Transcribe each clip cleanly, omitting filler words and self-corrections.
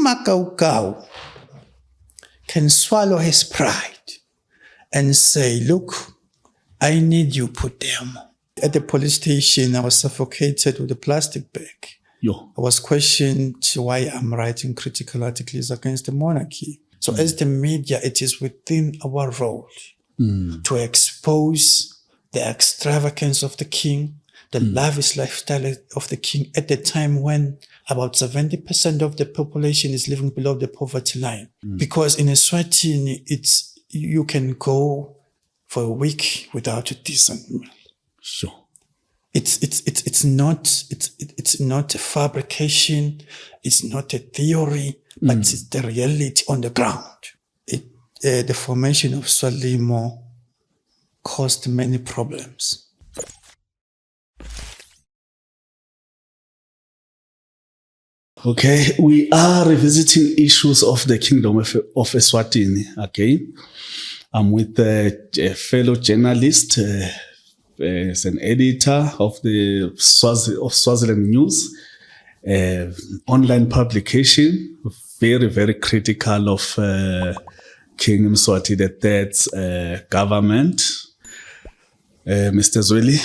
Makau can swallow his pride and say, look, I need you, put them. At the police station, I was suffocated with a plastic bag. Yo. I was questioned why I'm writing critical articles against the monarchy. So as the media, it is within our role to expose the extravagance of the king, the lavish lifestyle of the king at the time when about 70% of the population is living below the poverty line. Because in Eswatini, you can go for a week without a decent meal. Sure. It's not a fabrication. It's not a theory, but it's the reality on the ground. The formation of Swalimo caused many problems. Okay, we are revisiting issues of the Kingdom of Eswatini again. I'm with a fellow journalist, as an editor of the Swaziland News, online publication, very, very critical of King Mswati III's government. Mr. Zweli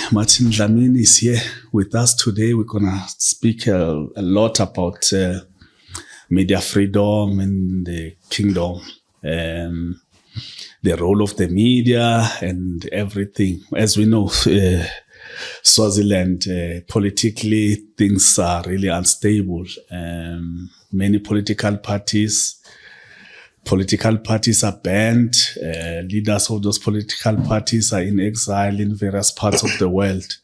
Dlamini is here with us today. We're going to speak a lot about media freedom in the kingdom, the role of the media and everything. As we know, Swaziland, politically, things are really unstable. Many political parties are banned. Leaders of those political parties are in exile in various parts of the world.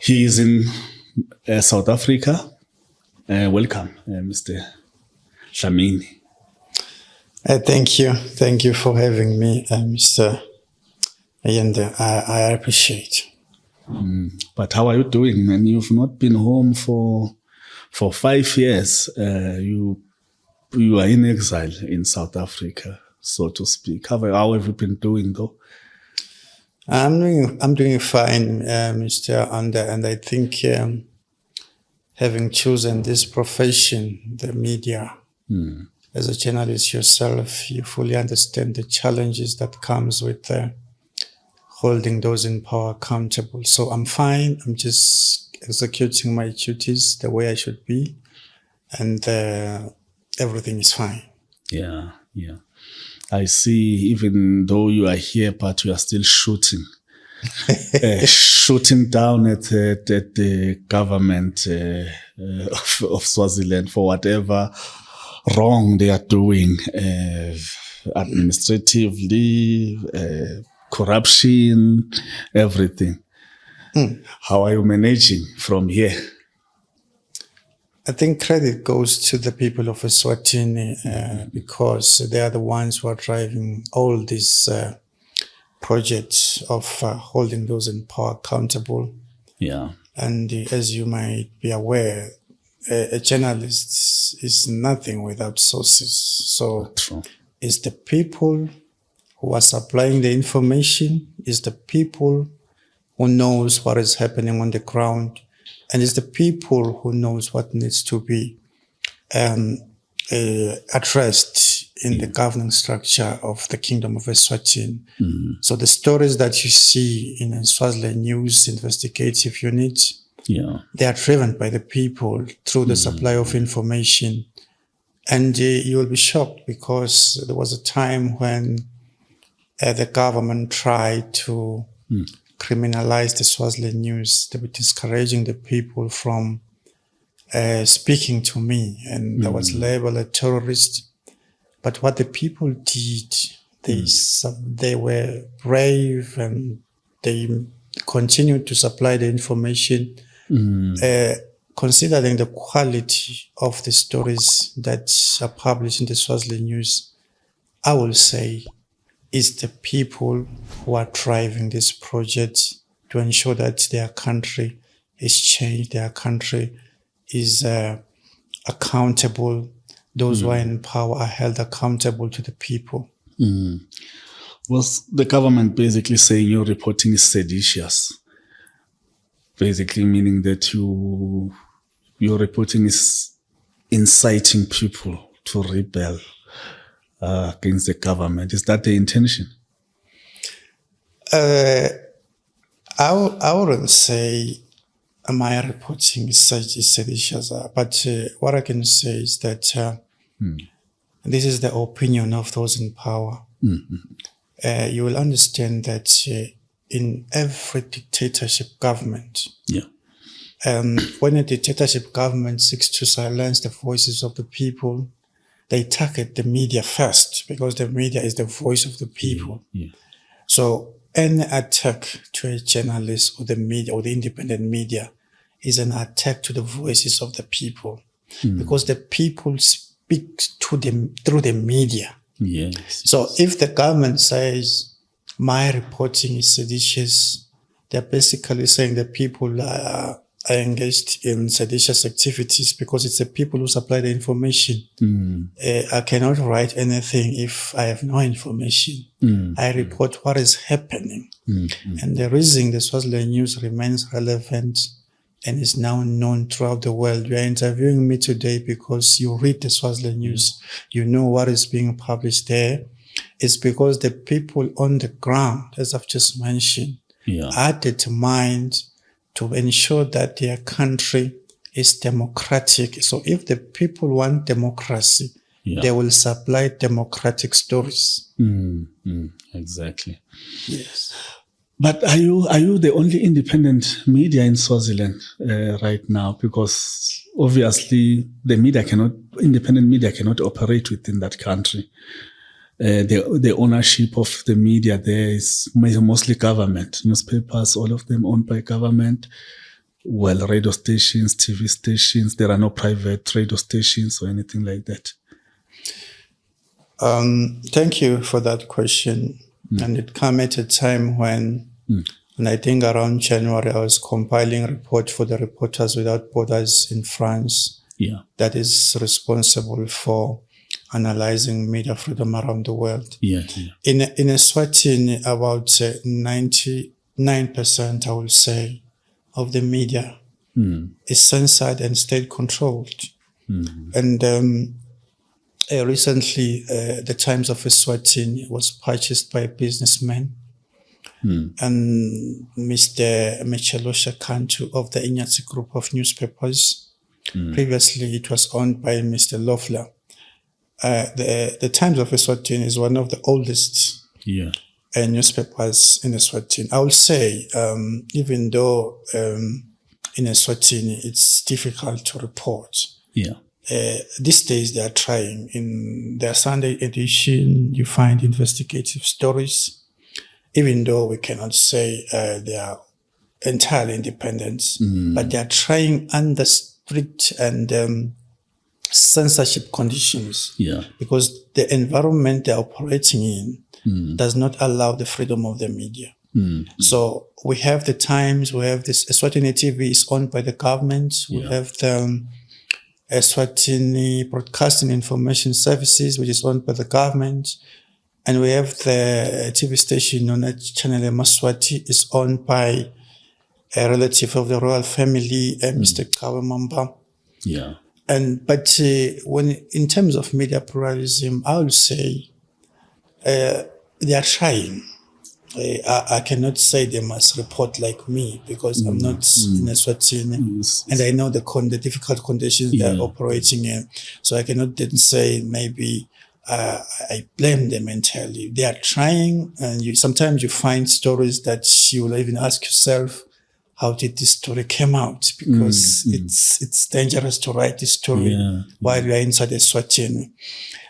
He is in South Africa. Welcome, Mr. Dlamini. Thank you. Thank you for having me, Mr. Ayende. I appreciate. But how are you doing, man? You've not been home for 5 years. You are in exile in South Africa, so to speak. How have you been doing, though? I'm doing fine, Mr. Anda, and I think having chosen this profession, the media, as a journalist yourself, you fully understand the challenges that comes with holding those in power accountable. So I'm fine. I'm just executing my duties the way I should be, and everything is fine. Yeah. I see, even though you are here, but you are still shooting. Shooting down at the government of Swaziland for whatever wrong they are doing, administratively, corruption, everything. How are you managing from here? I think credit goes to the people of Eswatini because they are the ones who are driving all these projects of holding those in power accountable. Yeah. And as you might be aware, a journalist is nothing without sources. So it's the people who are supplying the information, it's the people who knows what is happening on the ground, and it's the people who knows what needs to be addressed in the governing structure of the Kingdom of Eswatini. So the stories that you see in Swaziland News investigative unit, they are driven by the people through the supply of information. And you will be shocked because there was a time when the government tried to criminalize the Swaziland News. They were discouraging the people from speaking to me, and I was labeled a terrorist. But what the people did, they were brave, and they continued to supply the information, considering the quality of the stories that are published in the Swaziland News. I will say it's the people who are driving this project to ensure that their country is changed, their country is accountable. Those who are in power are held accountable to the people. Was the government basically saying your reporting is seditious? Basically meaning that your reporting is inciting people to rebel against the government. Is that the intention? I wouldn't say my reporting is seditious, but what I can say is that this is the opinion of those in power. Mm-hmm. You will understand that in every dictatorship government, when a dictatorship government seeks to silence the voices of the people, they target the media first, because the media is the voice of the people. So any attack to a journalist or the media or the independent media is an attack to the voices of the people, because the people speak to them through the media. So if the government says my reporting is seditious, they're basically saying that people are engaged in seditious activities, because it's the people who supply the information. I cannot write anything if I have no information. I report what is happening. And the reason the Swaziland news remains relevant and is now known throughout the world. You are interviewing me today because you read the Swaziland news. You know what is being published there. It's because the people on the ground, as I've just mentioned, are determined to ensure that their country is democratic. So if the people want democracy, they will supply democratic stories. Exactly. Yes. But are you the only independent media in Swaziland right now? Because obviously independent media cannot operate within that country. The ownership of the media there is mostly government. Newspapers, all of them owned by government. Well, radio stations, TV stations, there are no private radio stations or anything like that. Thank you for that question. And it came at a time when I think around January, I was compiling a report for the Reporters Without Borders in France. That is responsible for analyzing media freedom around the world. In Eswatini, about 99%, I will say, of the media is censored and state controlled. And recently, the Times of Eswatini was purchased by a businessman, and Mr. Mechelosha Kantu of the Inyatsi Group of newspapers. Previously, it was owned by Mr. Loeffler. The Times of Eswatini is one of the oldest newspapers in Eswatini. I will say, even though in Eswatini it's difficult to report, these days they are trying. In their Sunday edition, you find investigative stories, even though we cannot say they are entirely independent, but they are trying under strict and censorship conditions, because the environment they're operating in does not allow the freedom of the media. So we have the Times, we have this Eswatini TV is owned by the government, we have the Eswatini Broadcasting Information Services, which is owned by the government, and we have the TV station on Channel Mswati is owned by a relative of the royal family, Mr. Kawemamba. But when in terms of media pluralism, I would say they are trying. I cannot say they must report like me, because I'm not in Eswatini, and I know the difficult conditions they are operating in. So I cannot then say maybe I blame them entirely. They are trying, and sometimes you find stories that you will even ask yourself, how did this story come out? Because it's dangerous to write this story while you are inside Eswatini.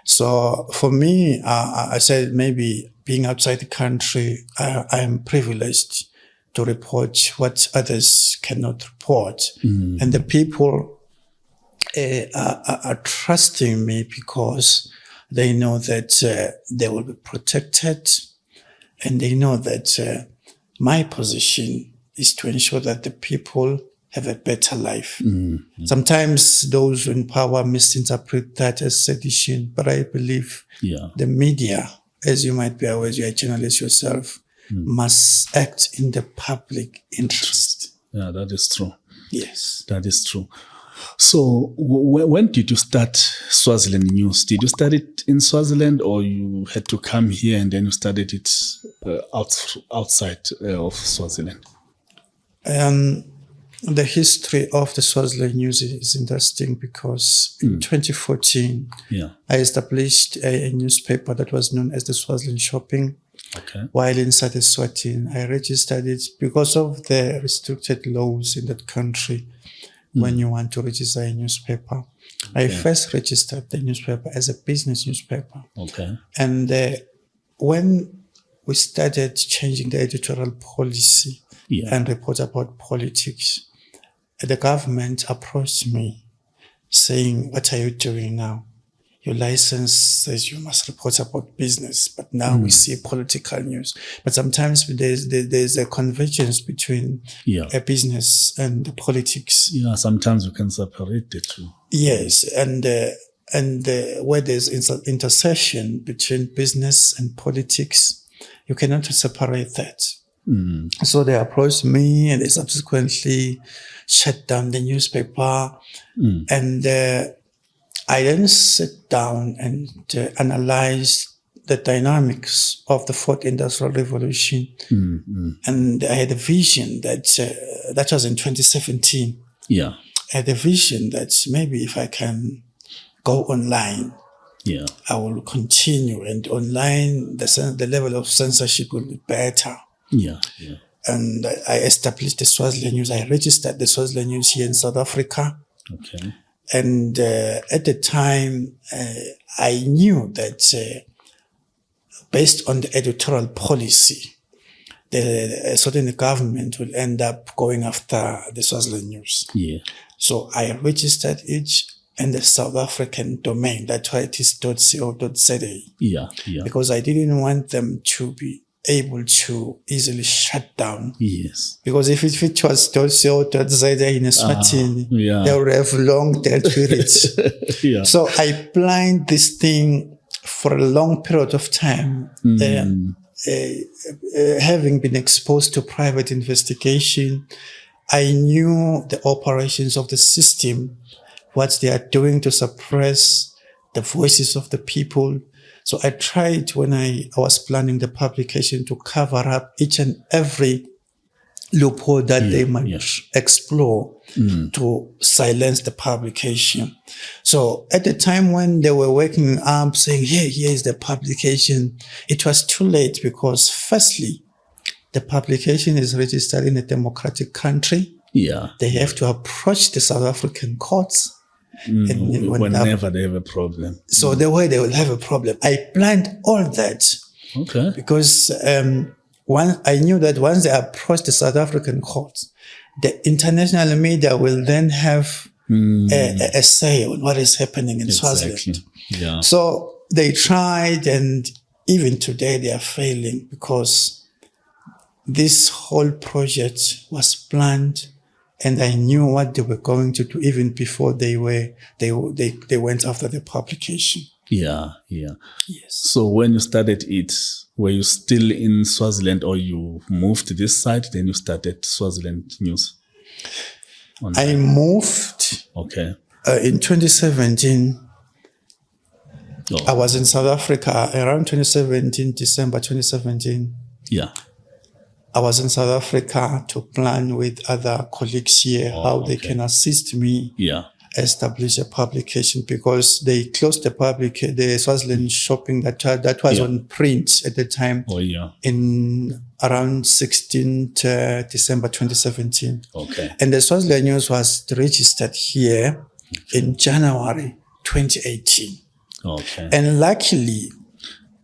So for me, I said maybe being outside the country, I am privileged to report what others cannot report. And the people are trusting me because they know that they will be protected, and they know that my position is to ensure that the people have a better life. Sometimes those in power misinterpret that as sedition, but I believe the media, as you might be aware, you are a journalist yourself, must act in the public interest. Yeah, that is true. Yes. That is true. So when did you start Swaziland News? Did you start it in Swaziland, or you had to come here and then you started it outside of Swaziland? The history of the Swaziland News is interesting because in 2014, I established a newspaper that was known as the Swaziland Shopping. Okay. While inside Eswatini, I registered it because of the restricted laws in that country. When you want to register a newspaper, I first registered the newspaper as a business newspaper. Okay. And when we started changing the editorial policy and report about politics, the government approached me saying, "What are you doing now? Your license says you must report about business, but now we see political news." But sometimes there's a convergence between a business and the politics. Yeah, sometimes you can separate the two. Yes, and where there's intersection between business and politics, you cannot separate that. So they approached me, and they subsequently shut down the newspaper, and I then sat down and analyzed the dynamics of the fourth industrial revolution. And I had a vision that was in 2017. Yeah. I had a vision that maybe if I can go online, I will continue. And online, the level of censorship will be better. Yeah. And I established the Swaziland News. I registered the Swaziland News here in South Africa. Okay. And at the time, I knew that based on the editorial policy, the certain government will end up going after the Swaziland News. Yeah. So I registered it in the South African domain. That's why it is .co.za. Yeah. Because I didn't want them to be able to easily shut down. Yes. Because if it was .co.za in Eswatini, they would have long dealt with it. So I planned this thing for a long period of time, having been exposed to private investigation. I knew the operations of the system, what they are doing to suppress the voices of the people. So I tried, when I was planning the publication, to cover up each and every loophole that they might explore to silence the publication. So at the time when they were waking up saying, here is the publication, it was too late, because firstly, the publication is registered in a democratic country. Yeah. They have to approach the South African courts. And whenever they have a problem. So the way they will have a problem. I planned all that. Okay. Because I knew that once they approach the South African courts, the international media will then have a say on what is happening in Swaziland. Yeah. So they tried, and even today they are failing, because this whole project was planned. And I knew what they were going to do even before they went after the publication. Yeah. Yes. So when you started it, were you still in Swaziland, or you moved to this side, then you started Swaziland News? I moved. Okay. In 2017. I was in South Africa around 2017, December 2017. Yeah. I was in South Africa to plan with other colleagues here how they can assist me establish a publication, because they closed the Swaziland Shopping that was on print at the time in around 16th December 2017. Okay. And the Swaziland News was registered here in January 2018. Okay. And luckily,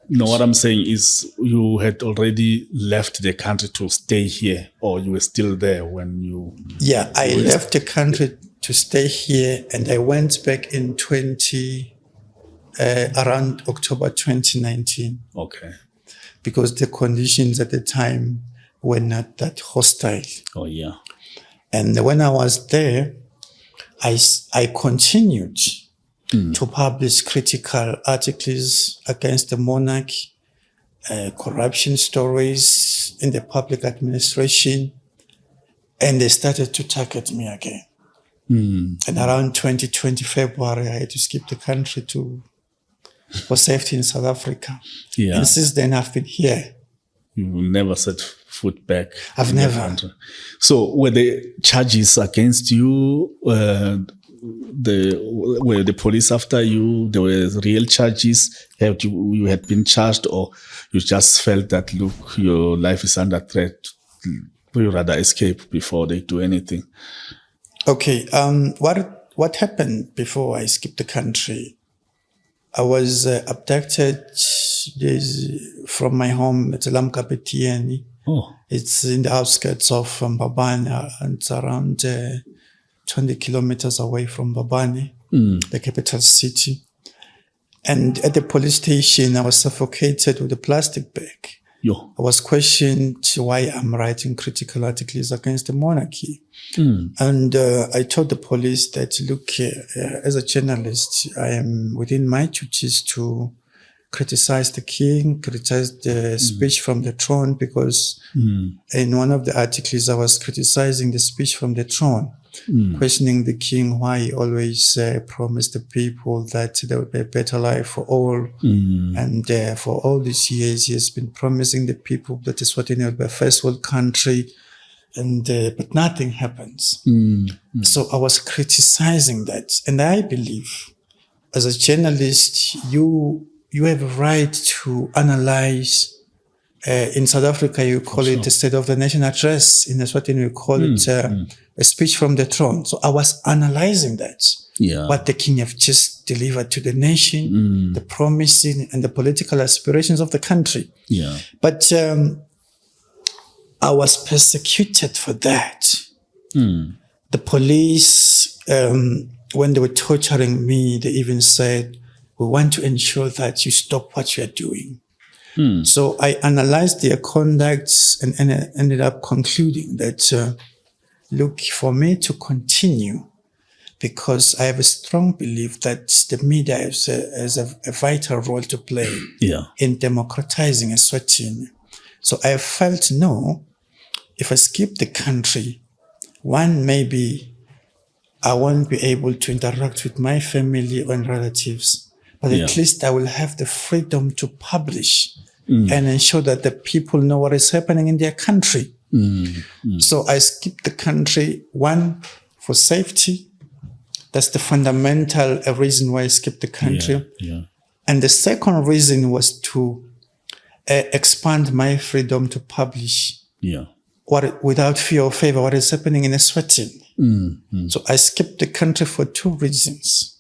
no, what I'm saying is you had already left the country to stay here, or you were still there when you... Yeah, I left the country to stay here, and I went back in around October 2019. Okay. Because the conditions at the time were not that hostile. Oh, yeah. And when I was there, I continued to publish critical articles against the monarch, corruption stories in the public administration, and they started to target me again. And around 2020 February, I had to skip the country for safety in South Africa. Yeah. And since then, I've been here. You never set foot back. I've never. So were the charges against you? Were the police after you? There were real charges. You had been charged, or you just felt that, look, your life is under threat? You rather escape before they do anything? Okay. What happened before I skipped the country? I was abducted from my home at Lamkapetieni. Oh. It's in the outskirts of Mbabane, and it's around 20 kilometers away from Mbabane, the capital city. And at the police station, I was suffocated with a plastic bag. Yo. I was questioned why I'm writing critical articles against the monarchy. And I told the police that, look, as a journalist, I am within my duties to criticize the king, criticize the speech from the throne, because in one of the articles I was criticizing the speech from the throne, questioning the king why he always promised the people that there would be a better life for all. And for all these years, he has been promising the people that Eswatini will be a first world country, and but nothing happens. So I was criticizing that. And I believe, as a journalist, you have a right to analyze. In South Africa, you call it the State of the Nation address. In Eswatini, you call it a speech from the throne. So I was analyzing that. Yeah. What the king have just delivered to the nation, the promising and the political aspirations of the country. Yeah. But I was persecuted for that. The police, when they were torturing me, they even said, we want to ensure that you stop what you are doing. So I analyzed their conduct and ended up concluding that, look, for me to continue, because I have a strong belief that the media has a vital role to play in democratizing Eswatini. So I felt, no, if I skip the country, one, maybe I won't be able to interact with my family and relatives, but at least I will have the freedom to publish and ensure that the people know what is happening in their country. So I skipped the country, one, for safety. That's the fundamental reason why I skipped the country. And the second reason was to expand my freedom to publish without fear or favor what is happening in Eswatini. So I skipped the country for two reasons.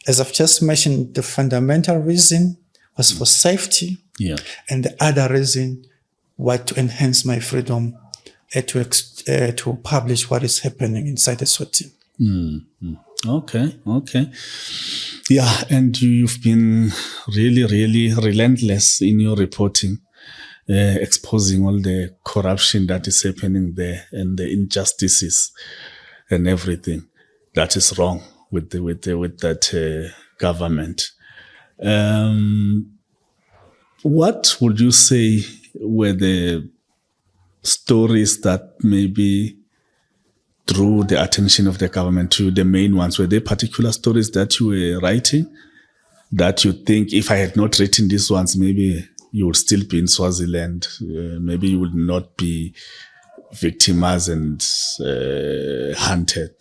As I've just mentioned, the fundamental reason was for safety. And the other reason was to enhance my freedom to publish what is happening inside Eswatini. Okay. Yeah, and you've been really, really relentless in your reporting, exposing all the corruption that is happening there and the injustices and everything that is wrong with that government. What would you say were the stories that maybe drew the attention of the government to the main ones? Were there particular stories that you were writing that you think, if I had not written these ones, maybe you would still be in Swaziland, maybe you would not be victimized and hunted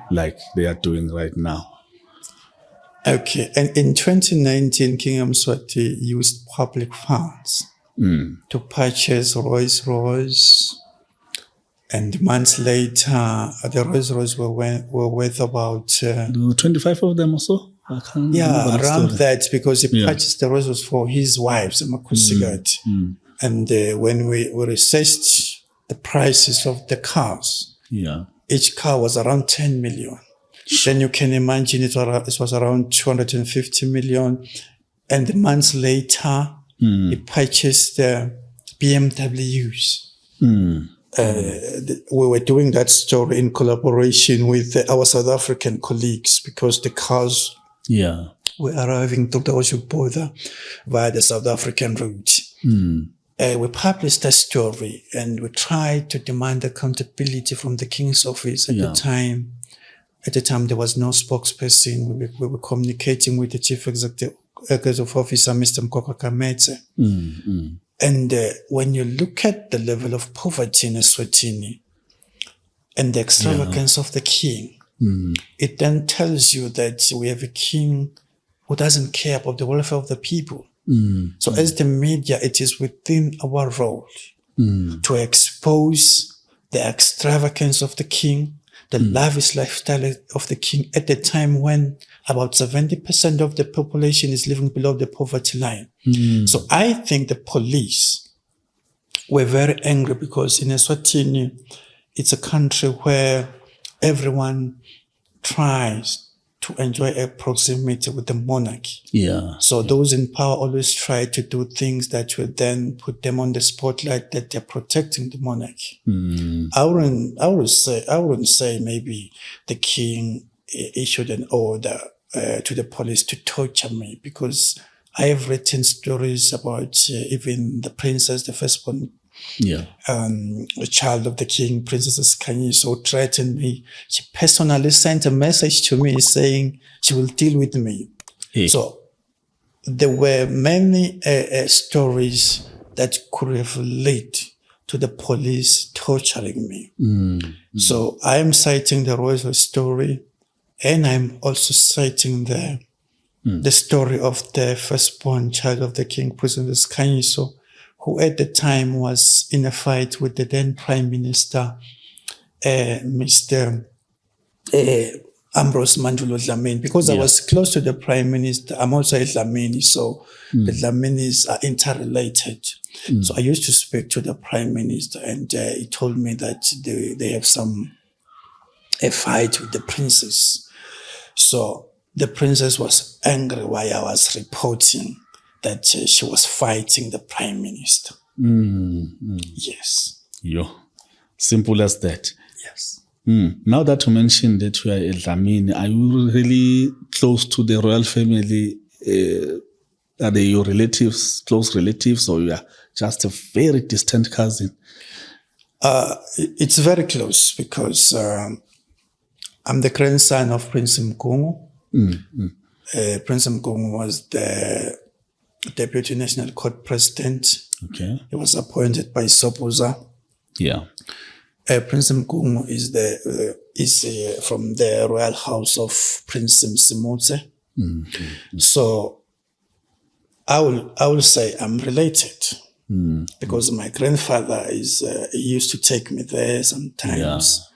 like they are doing right now? Okay, and in 2019, King Mswati used public funds to purchase Rolls-Royce, and months later, the Rolls-Royce were worth about 25 of them or so. Around that, because he purchased the Rolls-Royce for his wives, Makusigat. And when we researched the prices of the cars, each car was around 10 million. Then you can imagine it was around 250 million. And months later, he purchased BMWs. We were doing that story in collaboration with our South African colleagues, because the cars were arriving to the ocean border via the South African route. We published that story, and we tried to demand accountability from the King's office at the time. At the time, there was no spokesperson. We were communicating with the chief executive officer, Mr. Mkoka Kamete. And when you look at the level of poverty in Eswatini and the extravagance of the king, it then tells you that we have a king who doesn't care about the welfare of the people. So as the media, it is within our role to expose the extravagance of the king, the lavish lifestyle of the king at the time when about 70% of the population is living below the poverty line. So I think the police were very angry because in Eswatini, it's a country where everyone tries to enjoy a proximity with the monarchy. So those in power always try to do things that will then put them on the spotlight that they're protecting the monarchy. I wouldn't say maybe the king issued an order to the police to torture me, because I have written stories about even the princess, the firstborn the child of the king, Princess Kanyiso, threatened me. She personally sent a message to me saying she will deal with me. So there were many stories that could have led to the police torturing me. So I am citing the royal story, and I'm also citing the story of the firstborn child of the king, Princess Kanyiso, who at the time was in a fight with the then Prime Minister, Mr. Ambrose Mandulo Dlamini. Because I was close to the Prime Minister, I'm also a Dlamini, so the Dlaminis are interrelated. So I used to speak to the Prime Minister, and he told me that they have a fight with the princess. So the princess was angry while I was reporting that she was fighting the Prime Minister. Yes. Simple as that. Yes. Now that you mentioned that you are a Dlamini, are you really close to the royal family? Are they your relatives, close relatives, or you are just a very distant cousin? It's very close because I'm the grandson of Prince Mgungu. Prince Mgungu was the Deputy National Court President. Okay. He was appointed by Sopoza. Prince Mgungu is from the royal house of Prince Mswati. So I will say I'm related because my grandfather he used to take me there sometimes.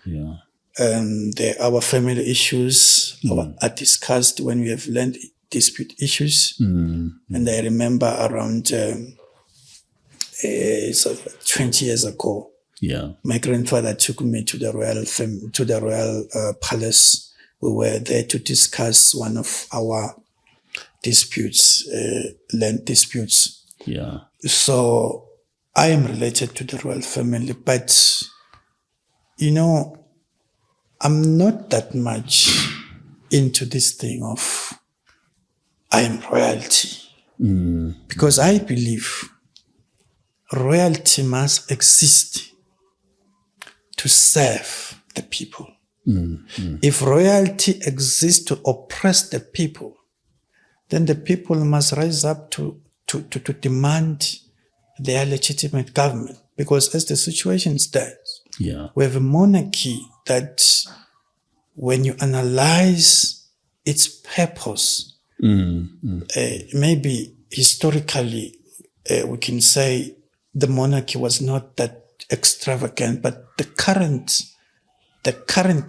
And our family issues are discussed when we have land dispute issues. And I remember around 20 years ago, my grandfather took me to the royal palace. We were there to discuss one of our disputes, land disputes. So I am related to the royal family, but I'm not that much into this thing of I am royalty. Because I believe royalty must exist to serve the people. If royalty exists to oppress the people, then the people must rise up to demand their legitimate government. Because as the situation stands, we have a monarchy that when you analyze its purpose, maybe historically we can say the monarchy was not that extravagant, but the current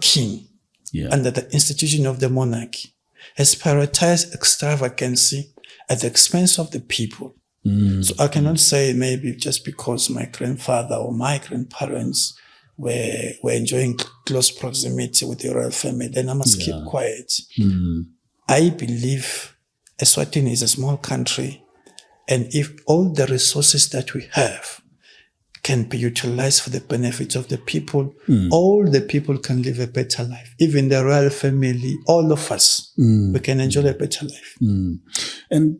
king under the institution of the monarchy has prioritized extravagancy at the expense of the people. So I cannot say maybe just because my grandfather or my grandparents were enjoying close proximity with the royal family, then I must keep quiet. I believe Eswatini is a small country, and if all the resources that we have can be utilized for the benefit of the people, all the people can live a better life. Even the royal family, all of us, we can enjoy a better life. And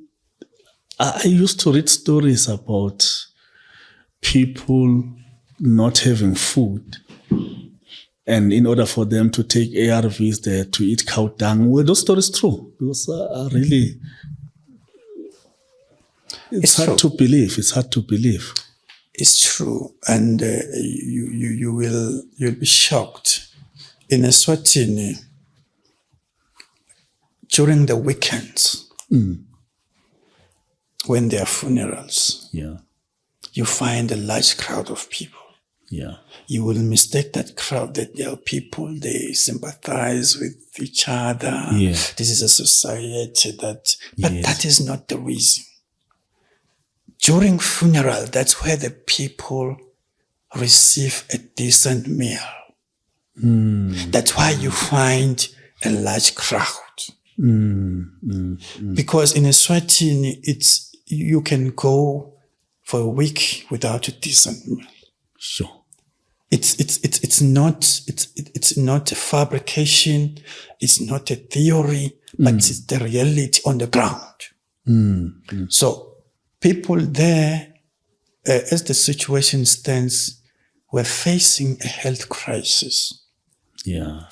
I used to read stories about people not having food And in order for them to take ARVs there to eat cow dung, were those stories true? Because really, it's hard to believe. It's hard to believe. It's true, and you'll be shocked. In Eswatini, during the weekends, when there are funerals, you find a large crowd of people. Yeah. You will mistake that crowd that there are people, they sympathize with each other. Yeah. This is a society but Yes. that is not the reason. During funeral, that's where the people receive a decent meal. That's why you find a large crowd. Because in Eswatini, you can go for a week without a decent meal. Sure. It's not a fabrication. It's not a theory, but it's the reality on the ground. So people there, as the situation stands, were facing a health crisis. Yeah.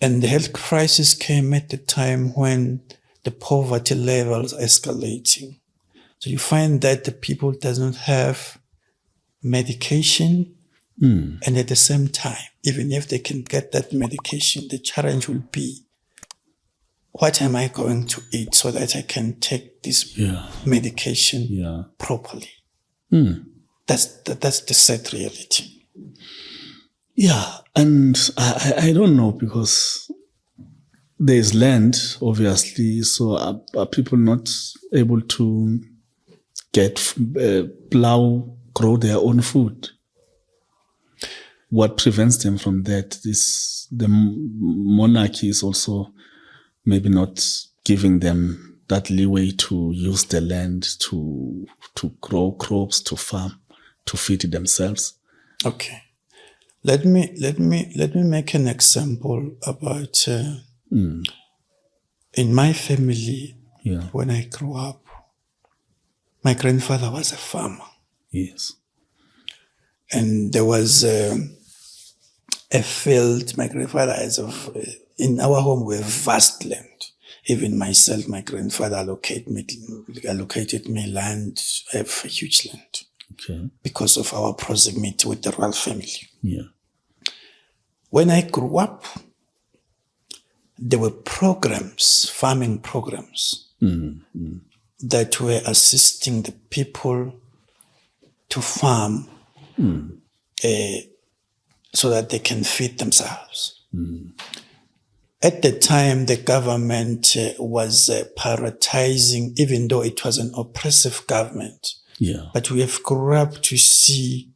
And the health crisis came at the time when the poverty levels are escalating. So you find that the people does not have medication, and at the same time, even if they can get that medication, the challenge will be, what am I going to eat so that I can take this medication properly? That's the sad reality. Yeah, and I don't know, because there's land, obviously, so are people not able to grow their own food? What prevents them from that? The monarchy is also maybe not giving them that leeway to use the land to grow crops, to farm, to feed themselves. Okay, let me make an example about in my family. When I grew up, my grandfather was a farmer. Yes. And there was a field. My grandfather in our home, we have vast land. Even myself, my grandfather allocated me land. I have a huge land. Okay. Because of our proximity with the royal family. Yeah. When I grew up, there were farming programs, that were assisting the people to farm so that they can feed themselves. At the time, the government was prioritizing, even though it was an oppressive government. Yeah. But we have grew up to see,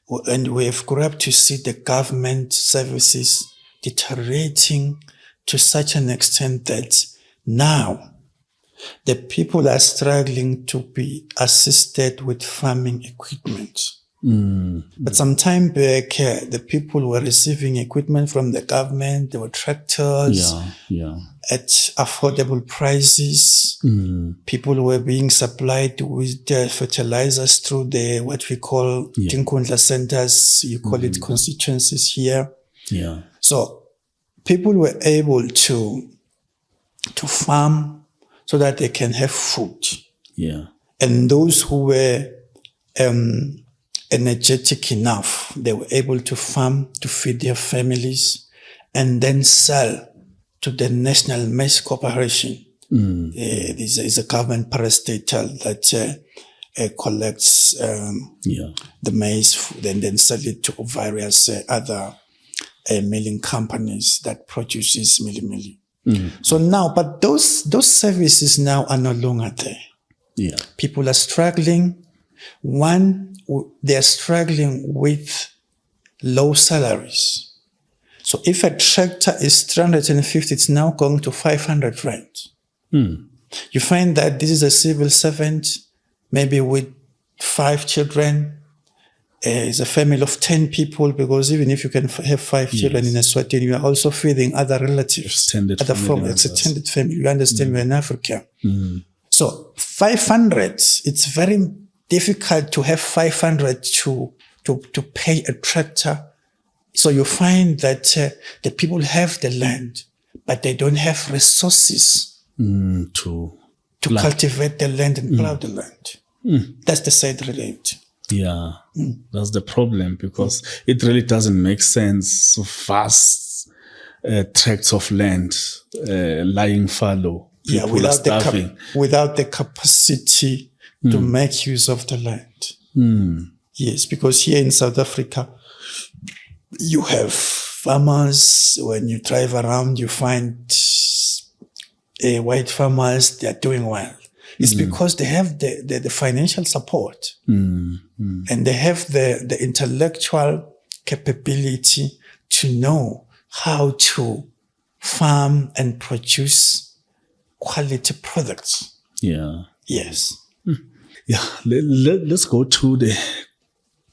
the government services deteriorating to such an extent that now the people are struggling to be assisted with farming equipment. But some time back, the people were receiving equipment from the government. There were tractors at affordable prices. People were being supplied with fertilizers through what we call Tinkundla centers. You call it constituencies here. Yeah. So people were able to farm so that they can have food. Yeah. And those who were energetic enough, they were able to farm to feed their families and then sell to the National Maize Corporation. This is a government parastatal that collects the maize and then sell it to various other milling companies that produces milli. So now, but those services now are no longer there. Yeah. People are struggling. One, they are struggling with low salaries. So if a tractor is 350, it's now going to 500 rand. You find that this is a civil servant, maybe with 5 children. It's a family of 10 people, because even if you can have 5 children in Eswatini, you are also feeding other relatives, extended family. You understand, we're in Africa. So 500, it's very difficult to have 500 to pay a tractor So you find that the people have the land, but they don't have resources to cultivate the land and plow the land. That's the sad reality. Yeah, that's the problem, because it really doesn't make sense. Vast tracts of land lying fallow. People are starving. Without the capacity to make use of the land. Yes, because here in South Africa, you have farmers. When you drive around, you find white farmers, they are doing well. It's because they have the financial support and they have the intellectual capability to know how to farm and produce quality products. Yeah. Yes. Yeah. Let's go to the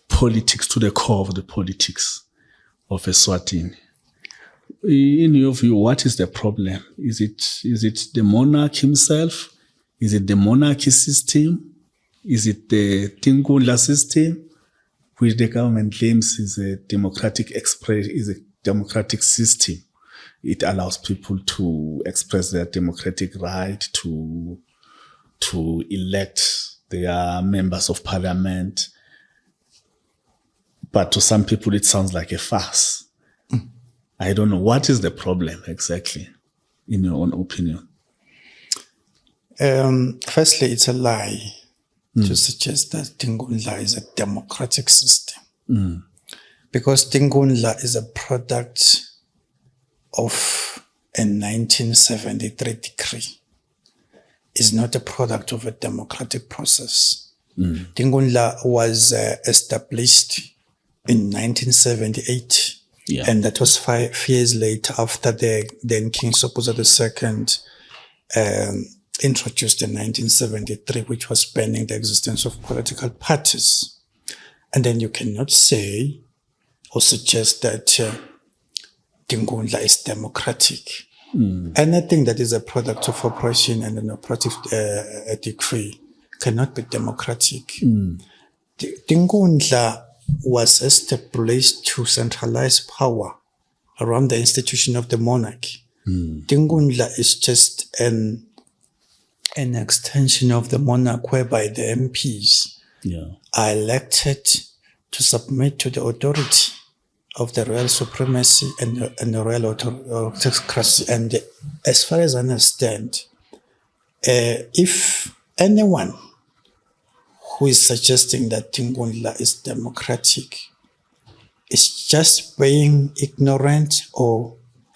politics, to the core of the politics of Eswatini. In your view, what is the problem? Is it the monarch himself? Is it the monarchy system? Is it the Tingula system, which the government claims is a democratic system? It allows people to express their democratic right to elect their members of parliament. But to some people, it sounds like a farce. I don't know. What is the problem exactly, in your own opinion? Firstly, it's a lie to suggest that Tingula is a democratic system. Because Tingula is a product of a 1973 decree. It's not a product of a democratic process. Tingula was established in 1978. Yeah. And that was 5 years later, after the then King Mswati II introduced in 1973, which was banning the existence of political parties. And then you cannot say or suggest that Tingula is democratic. Anything that is a product of oppression and an operative decree cannot be democratic. Tingula was established to centralize power around the institution of the monarch. Tingula is just an extension of the monarch, whereby the MPs are elected to submit to the authority of the royal supremacy and the royal autocracy. And as far as I understand, if anyone who is suggesting that Tingula is democratic is just being ignorant or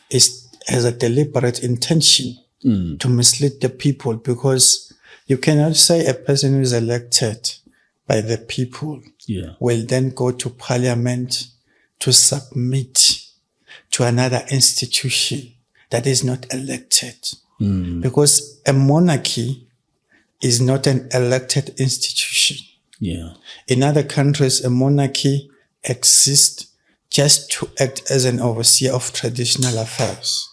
has a deliberate intention to mislead the people, because you cannot say a person who is elected by the people will then go to parliament to submit to another institution that is not elected. Because a monarchy is not an elected institution. In other countries, a monarchy exists just to act as an overseer of traditional affairs.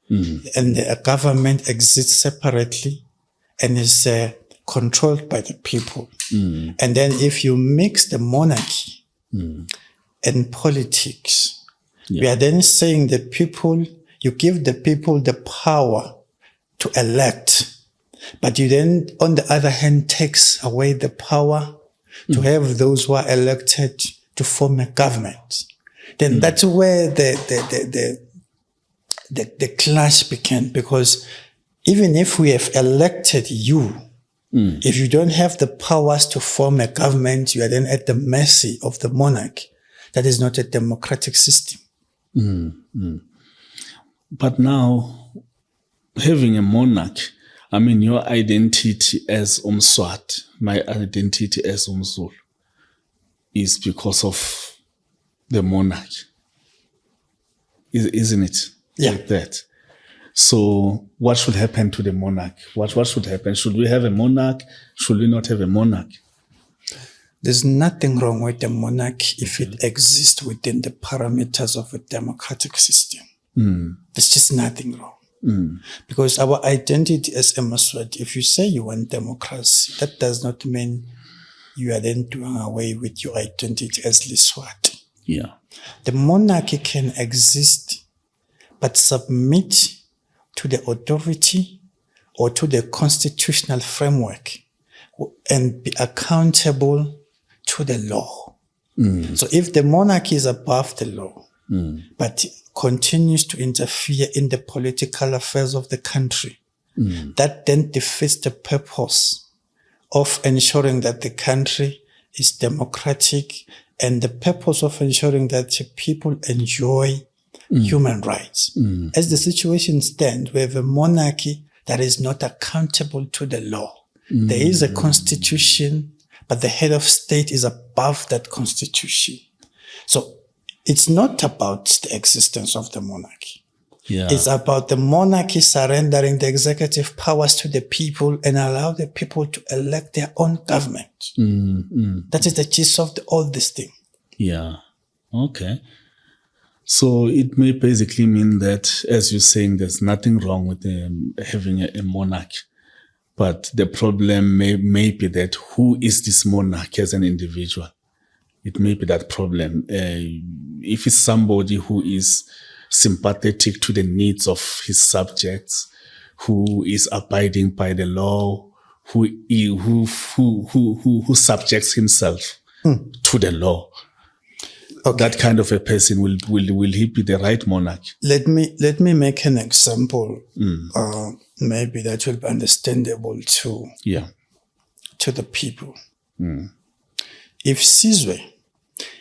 And the government exists separately and is controlled by the people. And then if you mix the monarchy and politics, we are then saying that people, you give the people the power to elect, but you then, on the other hand, takes away the power to have those who are elected to form a government. Then that's where the clash began, because even if we have elected you, if you don't have the powers to form a government, you are then at the mercy of the monarch. That is not a democratic system. But now, having a monarch, I mean, your identity as Mswati, my identity as Mzulu, is because of the monarch. Isn't it? Like that. So what should happen to the monarch? What should happen? Should we have a monarch? Should we not have a monarch? There's nothing wrong with the monarch if it exists within the parameters of a democratic system. There's just nothing wrong. Because our identity as a Mswati, if you say you want democracy, that does not mean you are then doing away with your identity as Liswati. Yeah. The monarchy can exist, but submit to the authority or to the constitutional framework and be accountable to the law. So if the monarchy is above the law, but continues to interfere in the political affairs of the country, that then defeats the purpose of ensuring that the country is democratic and the purpose of ensuring that people enjoy human rights. As the situation stands, we have a monarchy that is not accountable to the law. There is a constitution, but the head of state is above that constitution. So it's not about the existence of the monarchy. Yeah. It's about the monarchy surrendering the executive powers to the people and allow the people to elect their own government. That is the gist of all this thing. Yeah. Okay. So it may basically mean that, as you're saying, there's nothing wrong with having a monarch. But the problem may be that who is this monarch as an individual? It may be that problem. If it's somebody who is sympathetic to the needs of his subjects, who is abiding by the law, who subjects himself to the law, that kind of a person will he be the right monarch? Let me make an example. Maybe that will be understandable to the people. If Sizwe,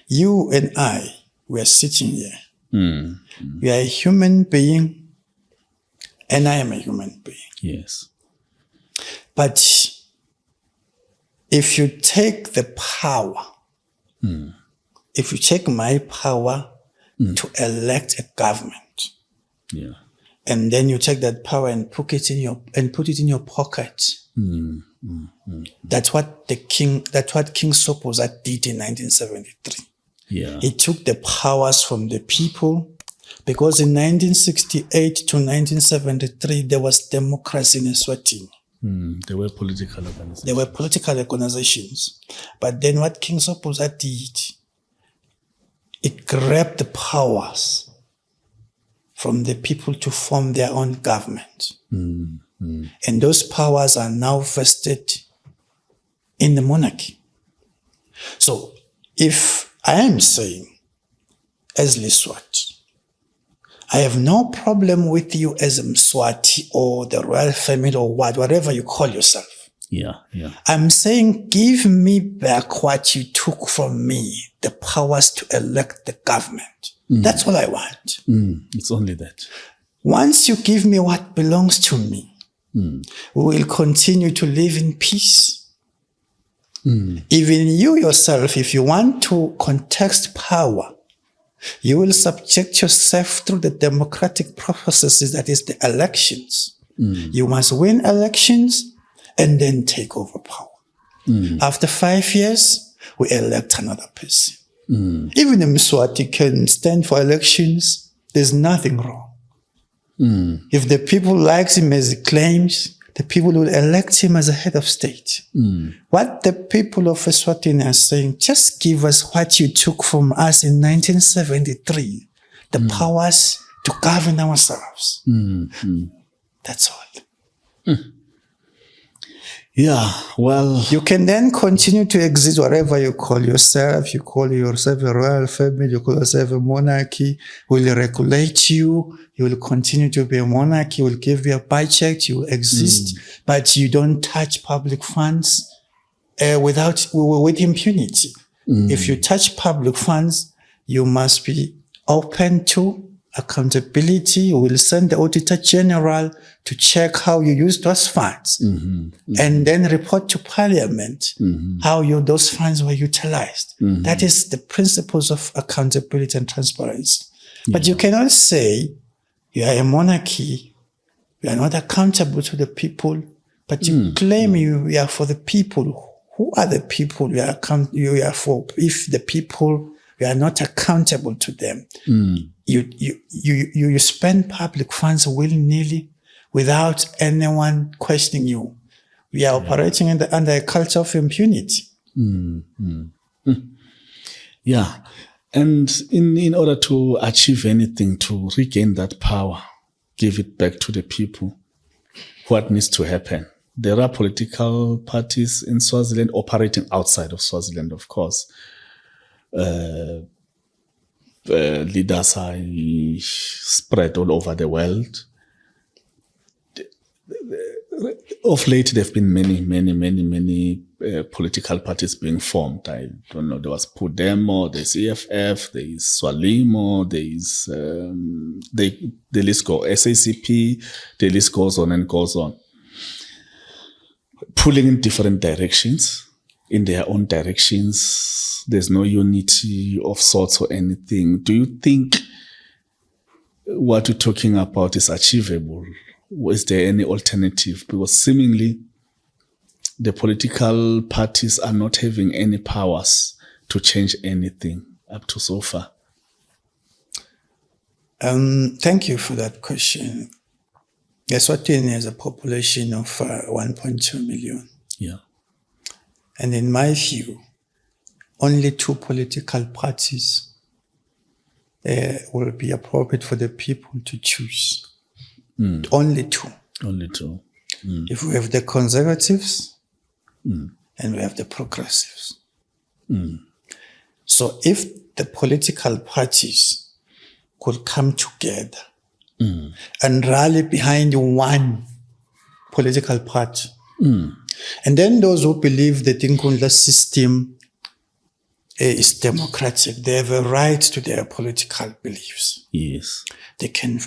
you and I were sitting here, you are a human being, and I am a human being. Yes. But if you take the power, if you take my power to elect a government, and then you take that power and put it in your pocket, that's what King Mswati did in 1973. Yeah. He took the powers from the people, because in 1968 to 1973 there was democracy in Eswatini. There were political organizations. But then what King Mswati did, it grabbed the powers from the people to form their own government. And those powers are now vested in the monarchy. So if I am saying, as Liswati, I have no problem with you as a Mswati or the royal family or whatever you call yourself. Yeah. I'm saying, give me back what you took from me, the powers to elect the government. That's all I want. It's only that. Once you give me what belongs to me, we will continue to live in peace. Even you yourself, if you want to contest power, you will subject yourself through the democratic processes, that is the elections. You must win elections and then take over power. After 5 years, we elect another person. Even a Mswati can stand for elections. There's nothing wrong. If the people like him as he claims, the people will elect him as a head of state. What the people of Eswatini are saying, just give us what you took from us in 1973, the powers to govern ourselves. That's all. Yeah, well... You can then continue to exist wherever you call yourself. You call yourself a royal family, you call yourself a monarchy. We'll regulate you. You will continue to be a monarchy. We'll give you a budget. You will exist, but you don't touch public funds with impunity. If you touch public funds, you must be open to accountability. We will send the Auditor General to check how you use those funds and then report to Parliament how those funds were utilized. That is the principles of accountability and transparency. But you cannot say you are a monarchy, you are not accountable to the people, but you claim you are for the people. Who are the people you are for? If the people, you are not accountable to them. You spend public funds willy-nilly without anyone questioning you. We are operating under a culture of impunity. Yeah. And in order to achieve anything, to regain that power, give it back to the people, what needs to happen? There are political parties in Swaziland operating outside of Swaziland, of course. Leaders are spread all over the world. Of late, there have been many political parties being formed. I don't know, there was Podemo, there's EFF, there is Swalimo, there is, the list goes, SACP, the list goes on and goes on. Pulling in different directions, in their own directions. There's no unity of sorts or anything. Do you think what you're talking about is achievable? Is there any alternative? Because seemingly the political parties are not having any powers to change anything up to so far. Thank you for that question. Eswatini has a population of 1.2 million. Yeah. And in my view, only 2 political parties will be appropriate for the people to choose. Only 2. Only 2. If we have the conservatives and we have the progressives. So if the political parties could come together and rally behind one political party, and then those who believe the Tinkundla system is democratic, they have a right to their political beliefs. Yes. They can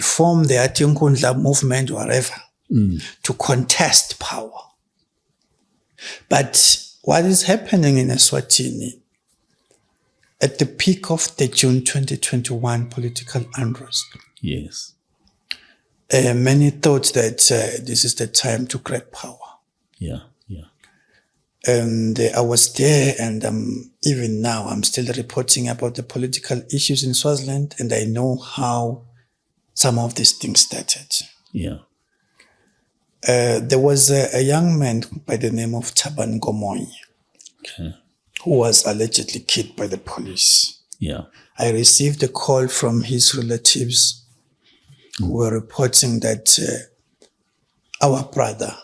form their Tinkundla movement, whatever, to contest power. But what is happening in Eswatini, at the peak of the June 2021 political unrest, yes, many thought that this is the time to grab power. Yeah. And I was there, and even now I'm still reporting about the political issues in Swaziland, and I know how some of these things started. Yeah. There was a young man by the name of Thabani Ngomoyi, okay, who was allegedly killed by the police. Yeah. I received a call from his relatives who were reporting that our brother,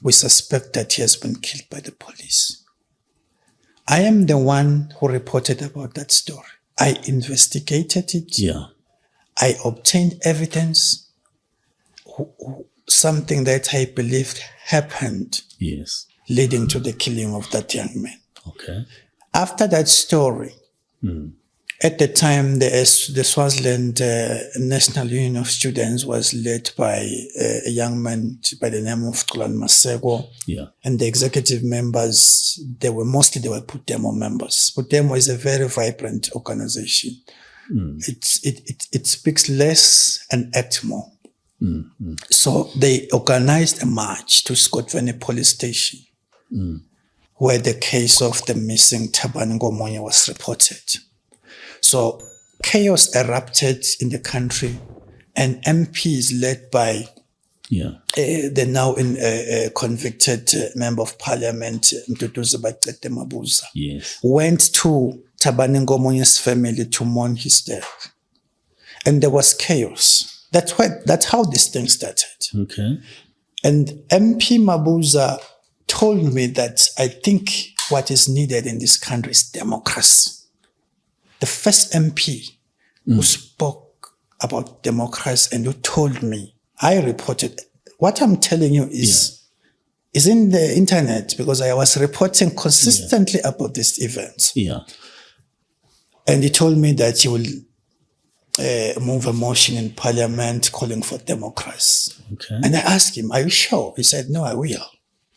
we suspect that he has been killed by the police. I am the one who reported about that story. I investigated it. Yeah. I obtained evidence, something that I believed happened. Yes. Leading to the killing of that young man. Okay. After that story, at the time, the Swaziland National Union of Students was led by a young man by the name of Kulan Masego. Yeah. And the executive members, they were Podemo members. Podemo is a very vibrant organization. It speaks less and acts more. So they organized a march to Scott Valley police station, where the case of the missing Thabani Ngomoyi was reported. So chaos erupted in the country, and MPs led by the now convicted member of parliament, Mduduzi Bacete Mabuza, went to Thabani Ngomoyi's family to mourn his death. And there was chaos. That's how this thing started. Okay. And MP Mabuza told me that I think what is needed in this country is democracy. The first MP who spoke about democracy and who told me, I reported, what I'm telling you is in the internet, because I was reporting consistently about these events. Yeah. And he told me that he will move a motion in parliament calling for democracy. Okay. And I asked him, are you sure? He said, no, I will.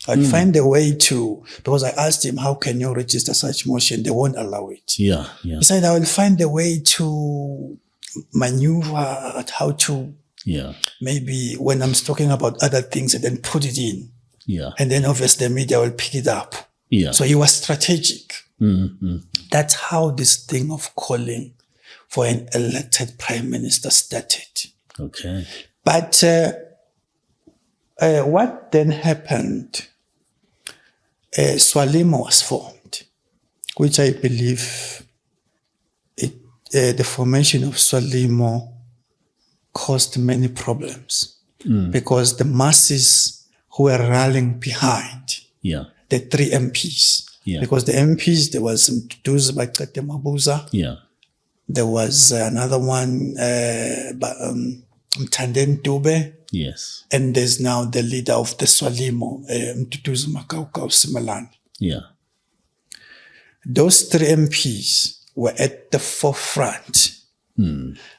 I'll find a way to, because I asked him, how can you register such motion? They won't allow it. Yeah. He said, I will find a way to maneuver at how to, maybe when I'm talking about other things and then put it in. Yeah. And then obviously the media will pick it up. Yeah. So he was strategic. That's how this thing of calling for an elected prime minister started. Okay. But what then happened, Swalimo was formed, which I believe the formation of Swalimo caused many problems because the masses who were rallying behind the 3 MPs, because the MPs, there was Mduduzi by Mabuza, there was another one, Mtanden Dube, and there's now the leader of the Swalimo, Mduduzi Makaukau Simalani. Those 3 MPs were at the forefront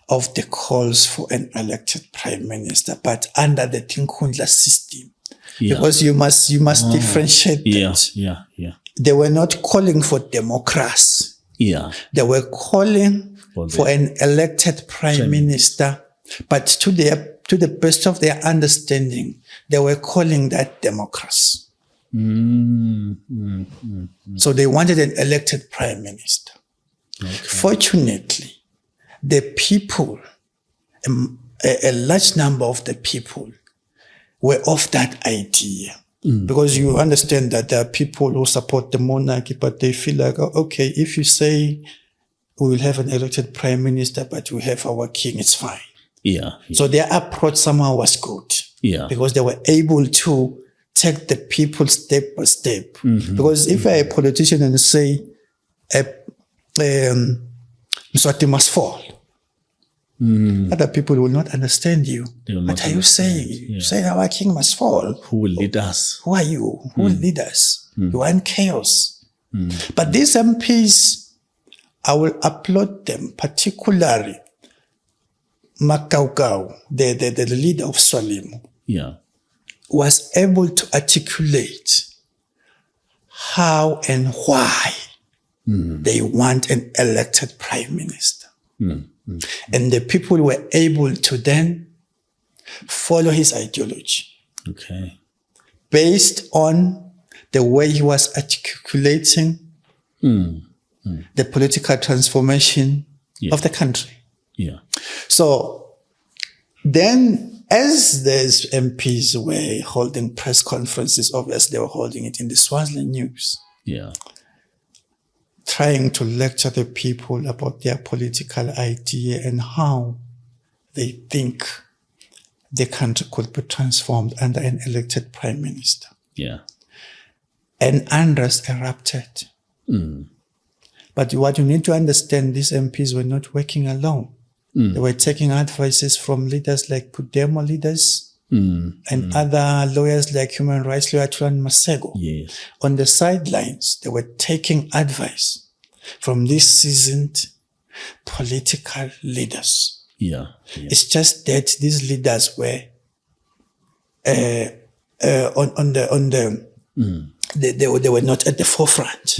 of the calls for an elected prime minister, but under the Tinkhundla system. Because you must differentiate that. They were not calling for democracy. They were calling for an elected prime minister, but to the best of their understanding, they were calling that democracy. So they wanted an elected prime minister. Fortunately, the people, a large number of the people were of that idea. Because you understand that there are people who support the monarchy, but they feel like, okay, if you say we will have an elected prime minister, but we have our king, it's fine. So their approach somehow was good. Because they were able to take the people step by step. Because if you're a politician and say, Mswati must fall, other people will not understand you. What are you saying? You say our king must fall. Who will lead us? Who are you? Who will lead us? You are in chaos. But these MPs, I will applaud them, particularly Makaukau, the leader of Swalimo, was able to articulate how and why they want an elected prime minister. And the people were able to then follow his ideology. Based on the way he was articulating the political transformation of the country. So then, as these MPs were holding press conferences, obviously they were holding it in the Swaziland news. Trying to lecture the people about their political idea and how they think the country could be transformed under an elected prime minister. And unrest erupted. But what you need to understand, these MPs were not working alone. They were taking advices from leaders like Pudemo leaders and other lawyers like human rights lawyer Tulan Masego. On the sidelines, they were taking advice from these seasoned political leaders. It's just that these leaders were they were not at the forefront.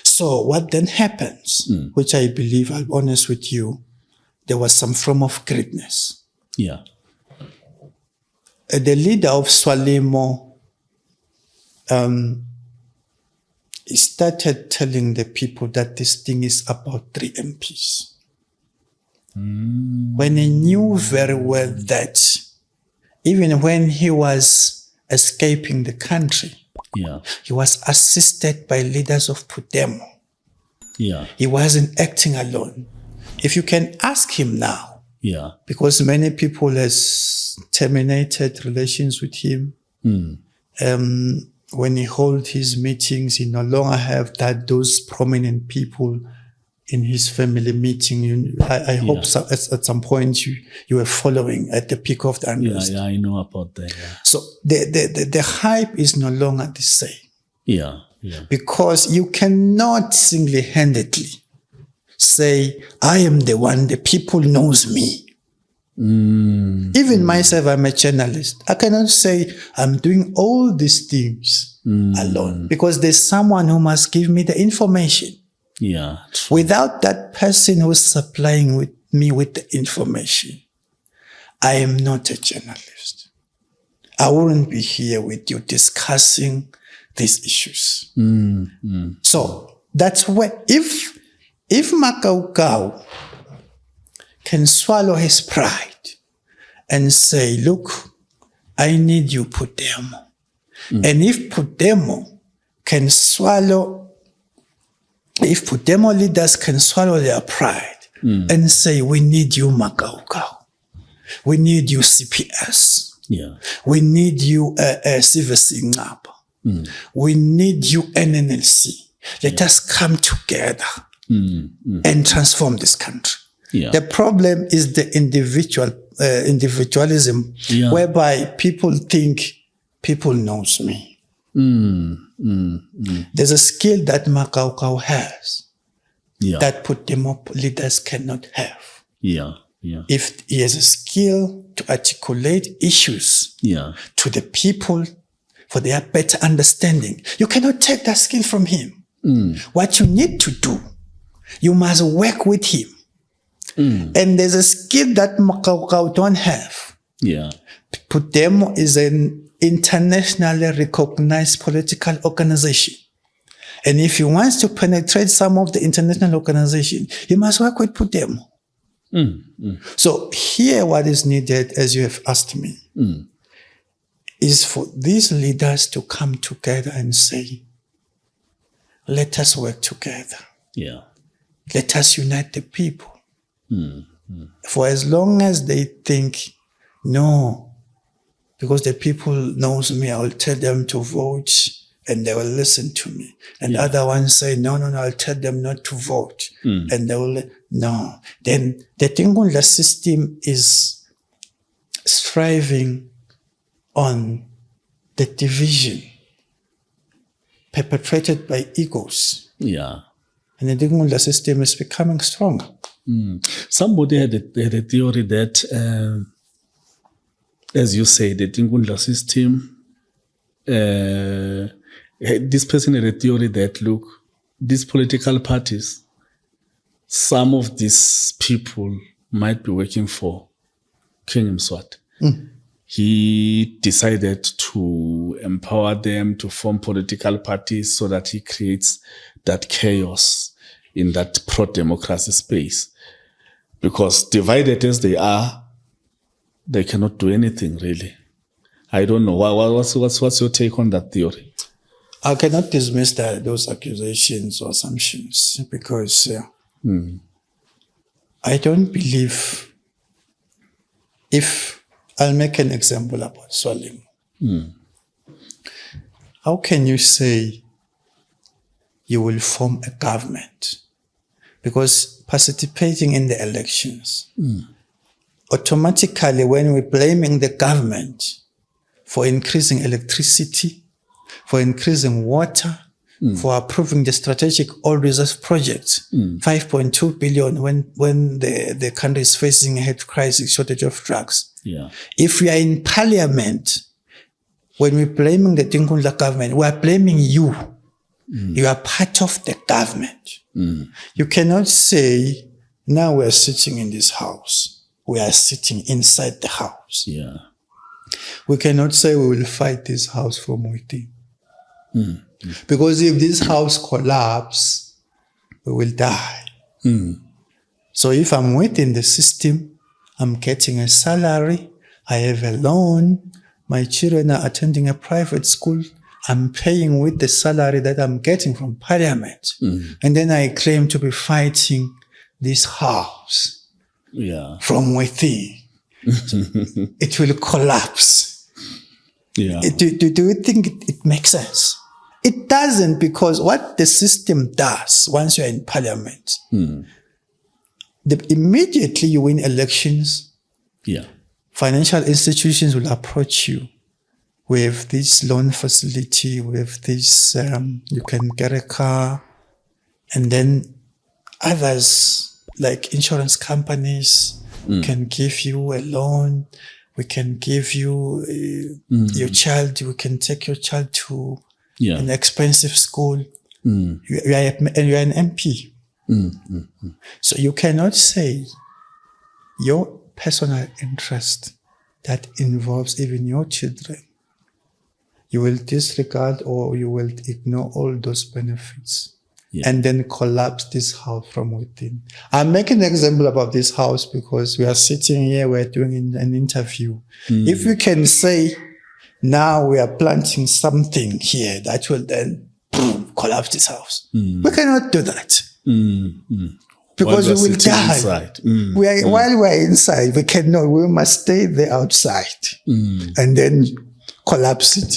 So what then happens, which I believe, I'll be honest with you, there was some form of greediness. The leader of Swalimo he started telling the people that this thing is about 3 MPs. When he knew very well that even when he was escaping the country, he was assisted by leaders of Pudemo. He wasn't acting alone. If you can ask him now, because many people has terminated relations with him. When he holds his meetings, he no longer have those prominent people in his family meeting. I hope so, at some point you were following at the peak of the unrest. I know about that. So the hype is no longer the same. Because you cannot single-handedly say, I am the one, the people knows me. Even myself, I'm a journalist. I cannot say I'm doing all these things alone, because there's someone who must give me the information. Without that person who's supplying me with the information, I am not a journalist. I wouldn't be here with you discussing these issues. So that's where, if Makaukau can swallow his pride and say, look, I need you, Pudemo. And if Pudemo leaders can swallow their pride and say, we need you, Makaukau. We need you, CPS. Yeah. We need you, Sivesi Ngapa. We need you, NNLC. Let us come together and transform this country. Yeah. The problem is the individualism, whereby people think people knows me. There's a skill that Makaukau has that put them up leaders cannot have. Yeah. Yeah. If he has a skill to articulate issues to the people for their better understanding, you cannot take that skill from him. What you need to do, you must work with him. And there's a skill that Makaukau don't have. Yeah. Putemo is an internationally recognized political organization. And if he wants to penetrate some of the international organization, he must work with Putemo. So here what is needed, as you have asked me, is for these leaders to come together and say, let us work together. Yeah. Let us unite the people. For as long as they think, no, because the people knows me, I will tell them to vote and they will listen to me. And other ones say, no, I'll tell them not to vote. And they will, no. Then the Tingundla system is striving on the division perpetrated by egos. Yeah. And the Tingundla system is becoming stronger. Somebody had a theory that, as you say, the Tingundla system, this person had a theory that, look, these political parties, some of these people might be working for King Mswati. He decided to empower them to form political parties so that he creates that chaos in that pro-democracy space. Because divided as they are, they cannot do anything really. I don't know. What's your take on that theory? I cannot dismiss those accusations or assumptions because I don't believe, if I'll make an example about Swalem. How can you say you will form a government? Because participating in the elections, automatically when we're blaming the government for increasing electricity, for increasing water, for approving the strategic oil reserve project, 5.2 billion when the country is facing a health crisis, shortage of drugs. Yeah. If we are in parliament, when we're blaming the Tingundla government, we are blaming you. You are part of the government. You cannot say, now we are sitting in this house. We are sitting inside the house. Yeah. We cannot say we will fight this house from within. Because if this house collapses, we will die. So if I'm within the system, I'm getting a salary, I have a loan, my children are attending a private school, I'm paying with the salary that I'm getting from Parliament. And then I claim to be fighting this house from within. It will collapse. Yeah. Do you think it makes sense? It doesn't, because what the system does once you're in Parliament, immediately you win elections, financial institutions will approach you with this loan facility, with this, you can get a car, and then others, like insurance companies, can give you a loan. We can give you your child, we can take your child to an expensive school. You are an MP. So you cannot say your personal interest that involves even your children, you will disregard or you will ignore all those benefits and then collapse this house from within. I'm making an example about this house because we are sitting here, we're doing an interview. If we can say, now we are planting something here that will then collapse this house. We cannot do that. because we will die. Inside. While we are inside, we must stay there outside and then collapse it.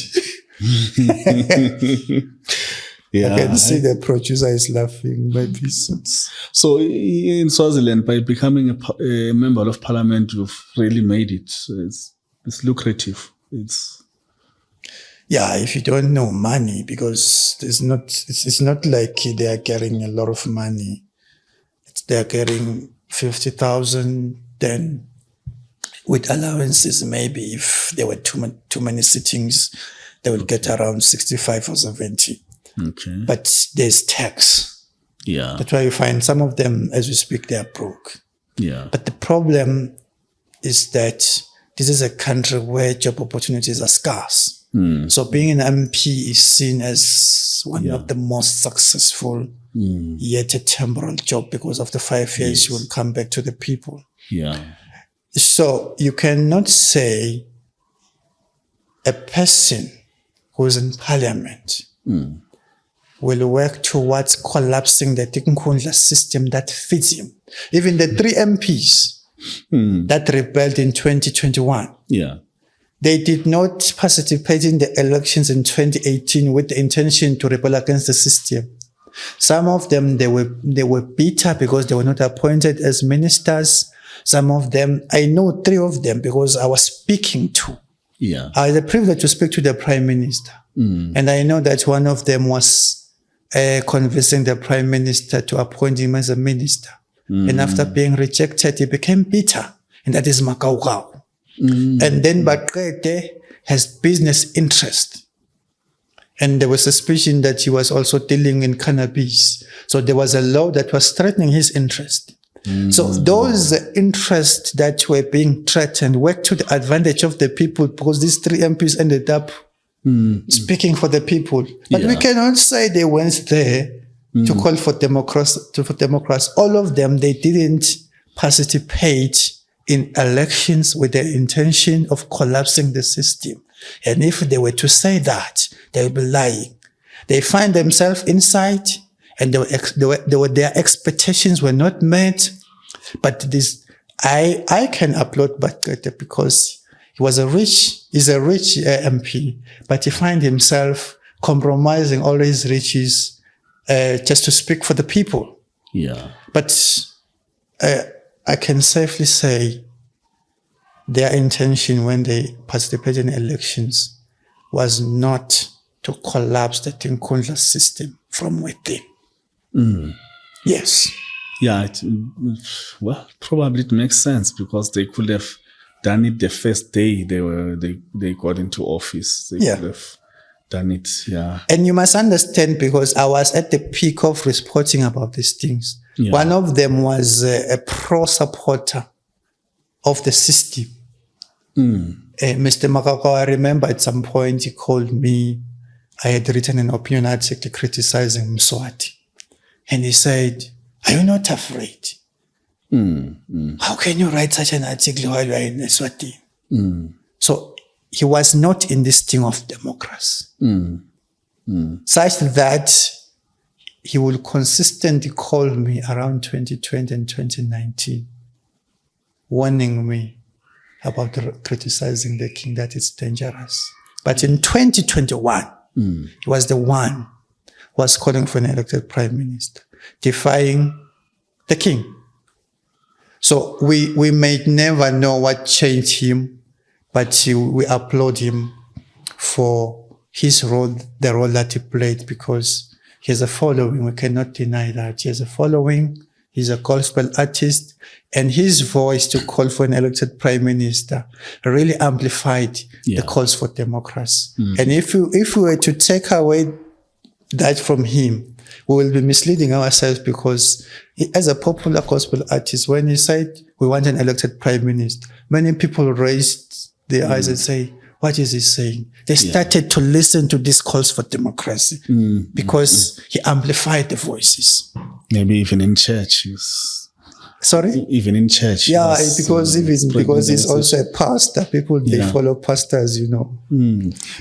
Yeah, I can see the producer is laughing. Maybe so in Swaziland, by becoming a member of parliament, you've really made it. It's lucrative. If you don't know money, because it's not like they are getting a lot of money. They are getting 50,000. Then with allowances, maybe if there were too many sittings, they will get around 65 or 70. Okay. But there's tax. Yeah. That's why you find some of them, as we speak, they are broke. Yeah. But the problem is that this is a country where job opportunities are scarce. So being an MP is seen as one of the most successful, yet a temporal job, because after 5 years you will come back to the people. Yeah. So you cannot say a person who is in parliament will work towards collapsing the Tinkhundla system that fits him. Even the 3 MPs that rebelled in 2021, they did not participate in the elections in 2018 with the intention to rebel against the system. Some of them, they were bitter because they were not appointed as ministers. Some of them, I know 3 of them because I was speaking to. I had the privilege to speak to the Prime Minister. And I know that one of them was convincing the Prime Minister to appoint him as a minister. And after being rejected, he became bitter. And that is Makaukau. And then Bakrete has business interest. And there was suspicion that he was also dealing in cannabis. So there was a law that was threatening his interest. So those interests that were being threatened worked to the advantage of the people, because these 3 MPs ended up speaking for the people. But we cannot say they went there to call for democracy. All of them, they didn't participate in elections with the intention of collapsing the system. And if they were to say that, they would be lying. They find themselves inside, and their expectations were not met. But I can applaud Bakete because he's a rich MP, but he finds himself compromising all his riches just to speak for the people. But I can safely say their intention when they participated in elections was not to collapse the Tinkhundla system from within. Yes. Yeah, probably it makes sense, because they could have done it the first day they got into office. They could have done it, And you must understand, because I was at the peak of reporting about these things. One of them was a pro-supporter of the system. Mr. Makako, I remember at some point he called me. I had written an opinion article criticizing Mswati. And he said, "Are you not afraid? How can you write such an article while you are in Eswatini?" So he was not in this thing of democracy. Such that he will consistently call me around 2020 and 2019, warning me about criticizing the king, that it's dangerous. But in 2021, he was the one who was calling for an elected prime minister, defying the king. So we may never know what changed him, but we applaud him for his role, the role that he played, because he has a following. We cannot deny that. He has a following. He's a gospel artist, and his voice to call for an elected prime minister really amplified the calls for democracy. And if we were to take away that from him, we will be misleading ourselves, because as a popular gospel artist, when he said we want an elected prime minister, many people raised their eyes and say, "What is he saying?" They started to listen to these calls for democracy because he amplified the voices. Maybe even in church. Sorry? Even in church. Because he's also a pastor. People, they follow pastors,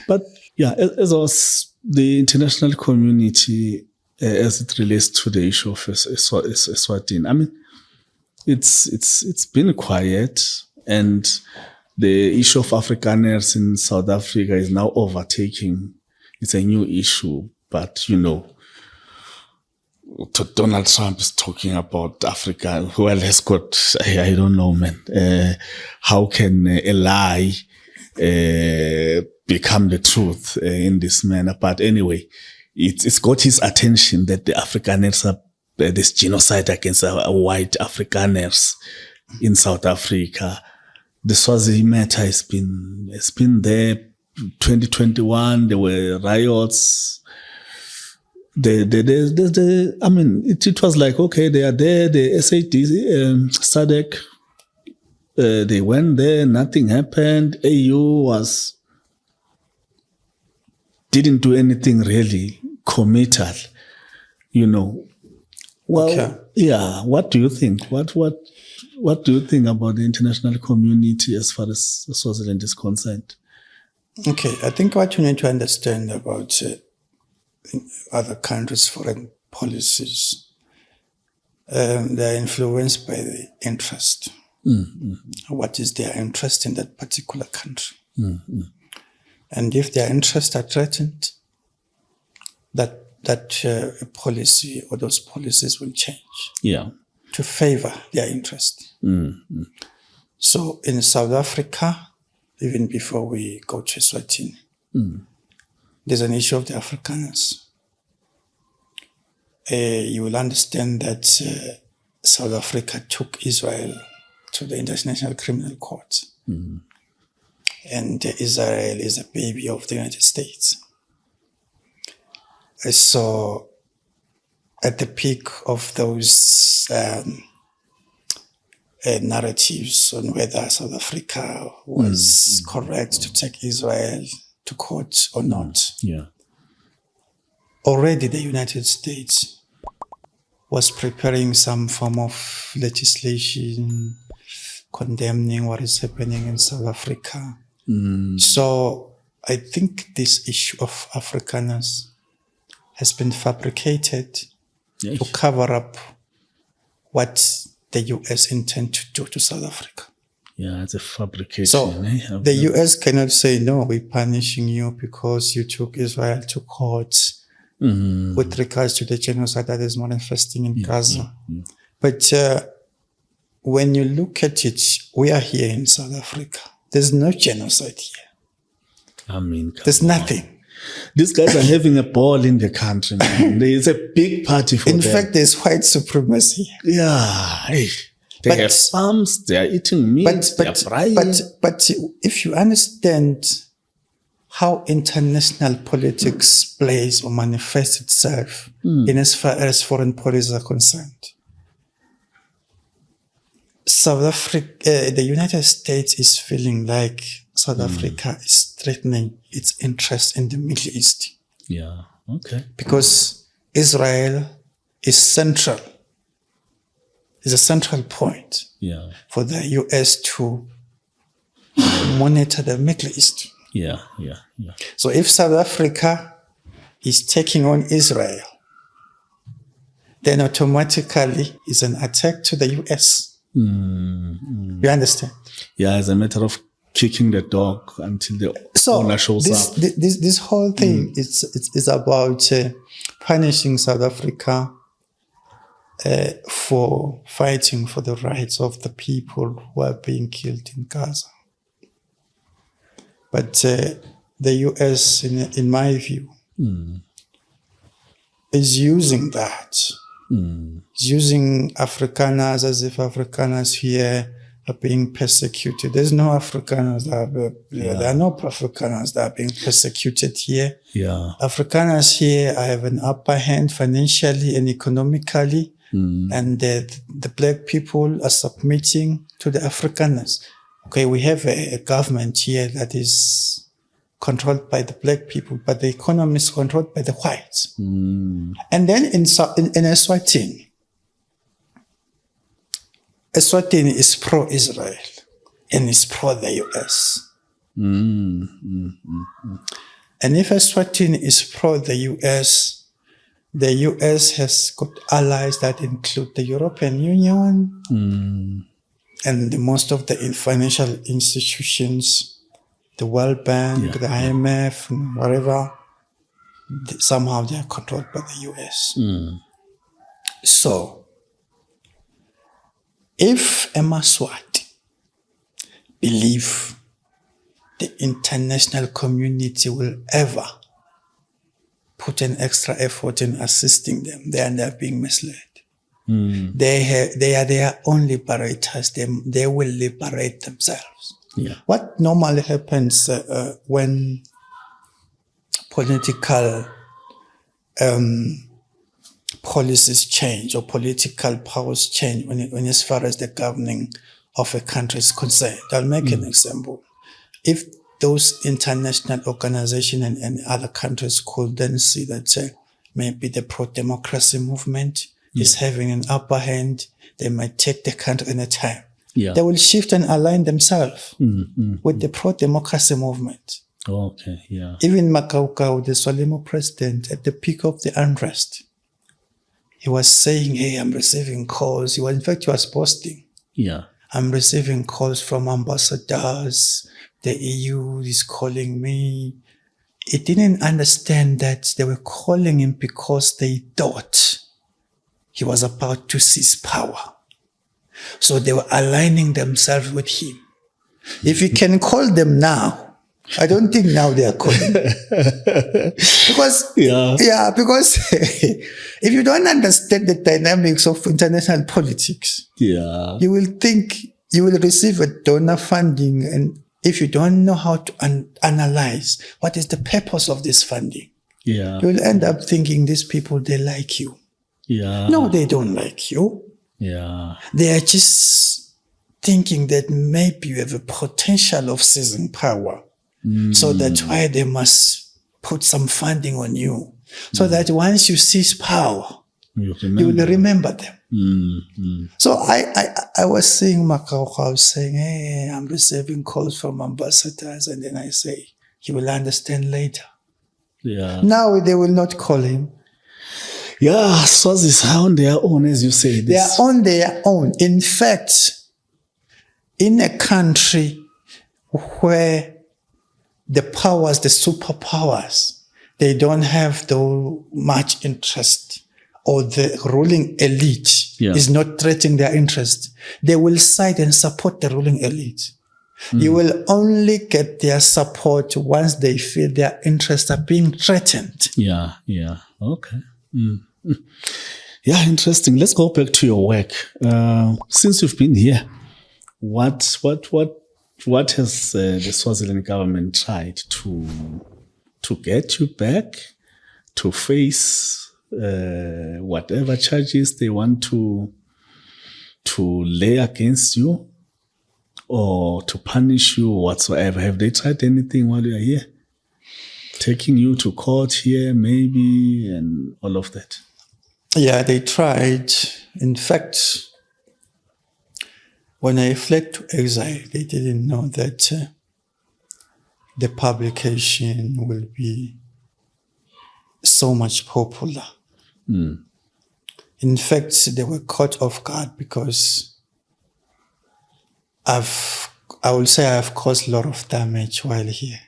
But as the international community as it relates to the issue of Eswatini. I mean, it's been quiet, and the issue of Afrikaners in South Africa is now overtaking. It's a new issue, but Donald Trump is talking about Africa. Well, has got, I don't know, man. How can a lie become the truth in this manner? But anyway, it's got his attention that the Afrikaners are this genocide against white Afrikaners in South Africa. The Swazi matter has been there. 2021, there were riots. I mean, it was like, okay, they are there, the SADC, they went there, nothing happened. AU didn't do anything really committal, Well, okay. Yeah, what do you think? What do you think about the international community as far as Swaziland is concerned? Okay, I think what you need to understand about other countries' foreign policies, they're influenced by the interest. Mm-hmm. What is their interest in that particular country? Mm-hmm. And if their interests are threatened, that policy or those policies will change to favor their interest. Mm-hmm. So in South Africa, even before we go to Eswatini, there's an issue of the Afrikaners. You will understand that South Africa took Israel to the International Criminal Court. Mm-hmm. And Israel is a baby of the United States. So at the peak of those narratives on whether South Africa was correct to take Israel to court or not, already the United States was preparing some form of legislation condemning what is happening in South Africa. So I think this issue of Afrikaners has been fabricated to cover up what the US intend to do to South Africa. Yeah, it's a fabrication. So the US cannot say, no, we're punishing you because you took Israel to court with regards to the genocide that is manifesting in Gaza. But when you look at it, we are here in South Africa. There's no genocide here. I mean, there's nothing. These guys are having a ball in the country, man. There is a big party for them. In fact, there's white supremacy. Yeah. They have farms, they are eating meat, they are frying. But if you understand how international politics plays or manifests itself in as far as foreign policies are concerned, South Africa, the United States is feeling like South Africa is threatening its interest in the Middle East. Yeah, okay. Because Israel is central. Is a central point for the US to monitor the Middle East. Yeah. So if South Africa is taking on Israel, then automatically it's an attack to the US. You understand? Yeah, as a matter of kicking the dog until the owner shows up. This whole thing is about punishing South Africa for fighting for the rights of the people who are being killed in Gaza. But the US, in my view, is using that. It's using Afrikaners as if Afrikaners here are being persecuted. There's no Afrikaners there are no Afrikaners that are being persecuted here. Yeah. Afrikaners here have an upper hand financially and economically, and the black people are submitting to the Afrikaners. Okay, we have a government here that is controlled by the black people, but the economy is controlled by the whites. And then in Eswatini, Eswatini is pro-Israel and is pro the US. And if Eswatini is pro the US, the US has got allies that include the European Union and most of the financial institutions, the World Bank, the IMF, and whatever. Somehow they are controlled by the US. So, if a Mswati believe the international community will ever put an extra effort in assisting them, they end up being misled. They are their own liberators. They will liberate themselves. Yeah. What normally happens when political policies change or political powers change when as far as the governing of a country is concerned? I'll make an example. If those international organizations and other countries could then see that maybe the pro-democracy movement is having an upper hand, they might take the country in a time. Yeah. They will shift and align themselves with the pro-democracy movement. Okay, yeah. Even Makaukau, the Swalimo president, at the peak of the unrest, he was saying, hey, I'm receiving calls. In fact, he was boasting. Yeah. I'm receiving calls from ambassadors. The EU is calling me. He didn't understand that they were calling him because they thought he was about to seize power. So they were aligning themselves with him. If you can call them now, I don't think now they are calling. Because if you don't understand the dynamics of international politics, you will think you will receive a donor funding, and if you don't know how to analyze what is the purpose of this funding, you will end up thinking these people, they like you. No, they don't like you. They are just thinking that maybe you have a potential of seizing power. So that's why they must put some funding on you. So that once you seize power, you will remember them. So I was seeing Makauka saying, hey, I'm receiving calls from ambassadors. And then I say, you will understand later. Now they will not call him. Swazis are on their own, as you say. They are on their own. In fact, in a country where the powers, the superpowers, they don't have much interest, or the ruling elite is not threatening their interest, they will side and support the ruling elite. You will only get their support once they feel their interests are being threatened. Okay. Interesting. Let's go back to your work. Since you've been here, what has the Swaziland government tried to get you back, to face whatever charges they want to lay against you, or to punish you whatsoever? Have they tried anything while you are here? Taking you to court here, maybe, and all of that? Yeah, they tried. In fact, when I fled to exile, they didn't know that the publication will be so much popular. In fact, they were caught off guard because I will say I've caused a lot of damage while here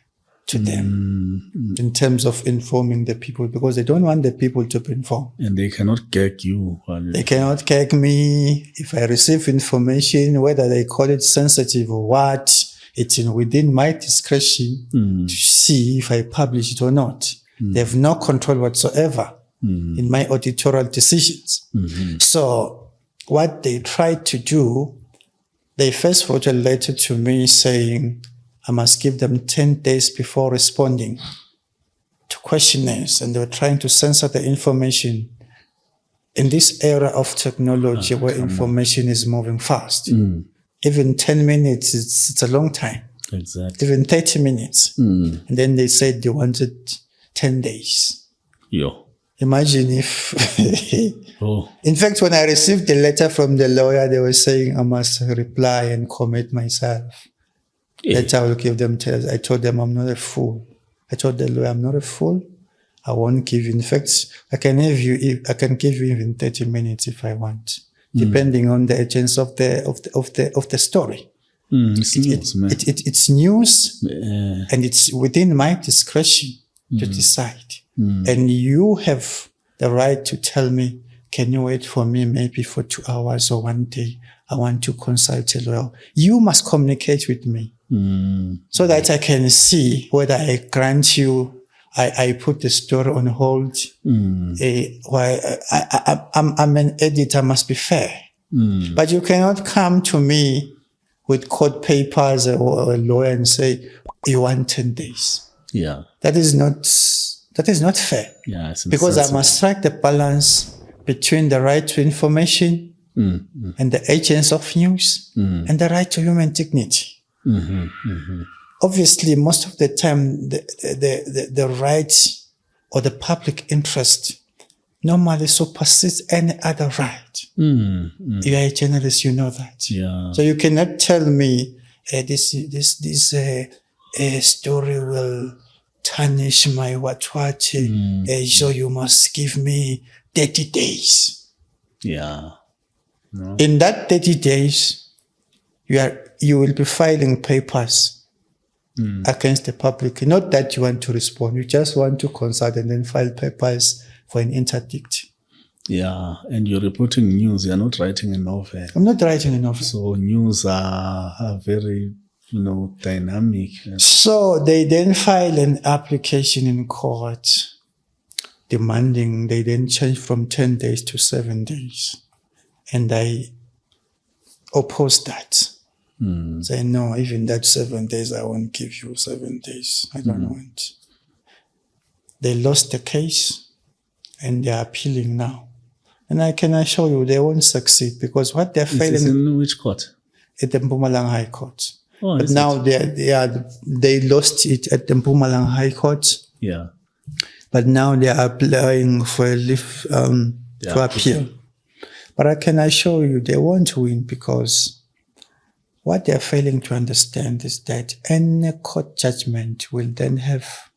to them in terms of informing the people, because they don't want the people to be informed. And they cannot gag you. They cannot gag me. If I receive information, whether they call it sensitive or what, it's within my discretion to see if I publish it or not. They have no control whatsoever in my editorial decisions. So what they tried to do, they first wrote a letter to me saying I must give them 10 days before responding to questionnaires, and they were trying to censor the information in this era of technology where information is moving fast. Even 10 minutes, it's a long time. Exactly. Even 30 minutes. And then they said they wanted 10 days. Imagine if... In fact, when I received the letter from the lawyer, they were saying I must reply and commit myself. That I will give them 10 days. I told them I'm not a fool. I told the lawyer I'm not a fool. I won't give you. In fact, I can give you even 30 minutes if I want, depending on the agents of the story. It's news, man. It's news, and it's within my discretion to decide. And you have the right to tell me, can you wait for me maybe for 2 hours or 1 day? I want to consult a lawyer. You must communicate with me so that I can see whether I grant you, I put the story on hold. I'm an editor, must be fair. But you cannot come to me with court papers or a lawyer and say, you want 10 days. Yeah. That is not fair. Yeah, because I must strike the balance between the right to information and the agents of news and the right to human dignity. Obviously, most of the time, the right or the public interest normally supersedes any other right. You are a journalist, you know that. Yeah. So you cannot tell me this story will tarnish my so you must give me 30 days. Yeah. No. In that 30 days, you will be filing papers against the public. Not that you want to respond, you just want to consult and then file papers for an interdict. Yeah, and you're reporting news, you're not writing a novel. I'm not writing a novel. So news are very, dynamic. So they then file an application in court demanding, they then change from 10 days to 7 days. And I oppose that. Say, no, even that 7 days, I won't give you 7 days. I don't want. They lost the case and they're appealing now. And I can assure you they won't succeed because what they're failing... This is in which court? At the Mpumalanga High Court. Oh, but now they lost it at the Mpumalanga High Court. Yeah. But now they are applying for a leave to appeal. But I can assure you they won't win because what they're failing to understand is that any court judgment will then have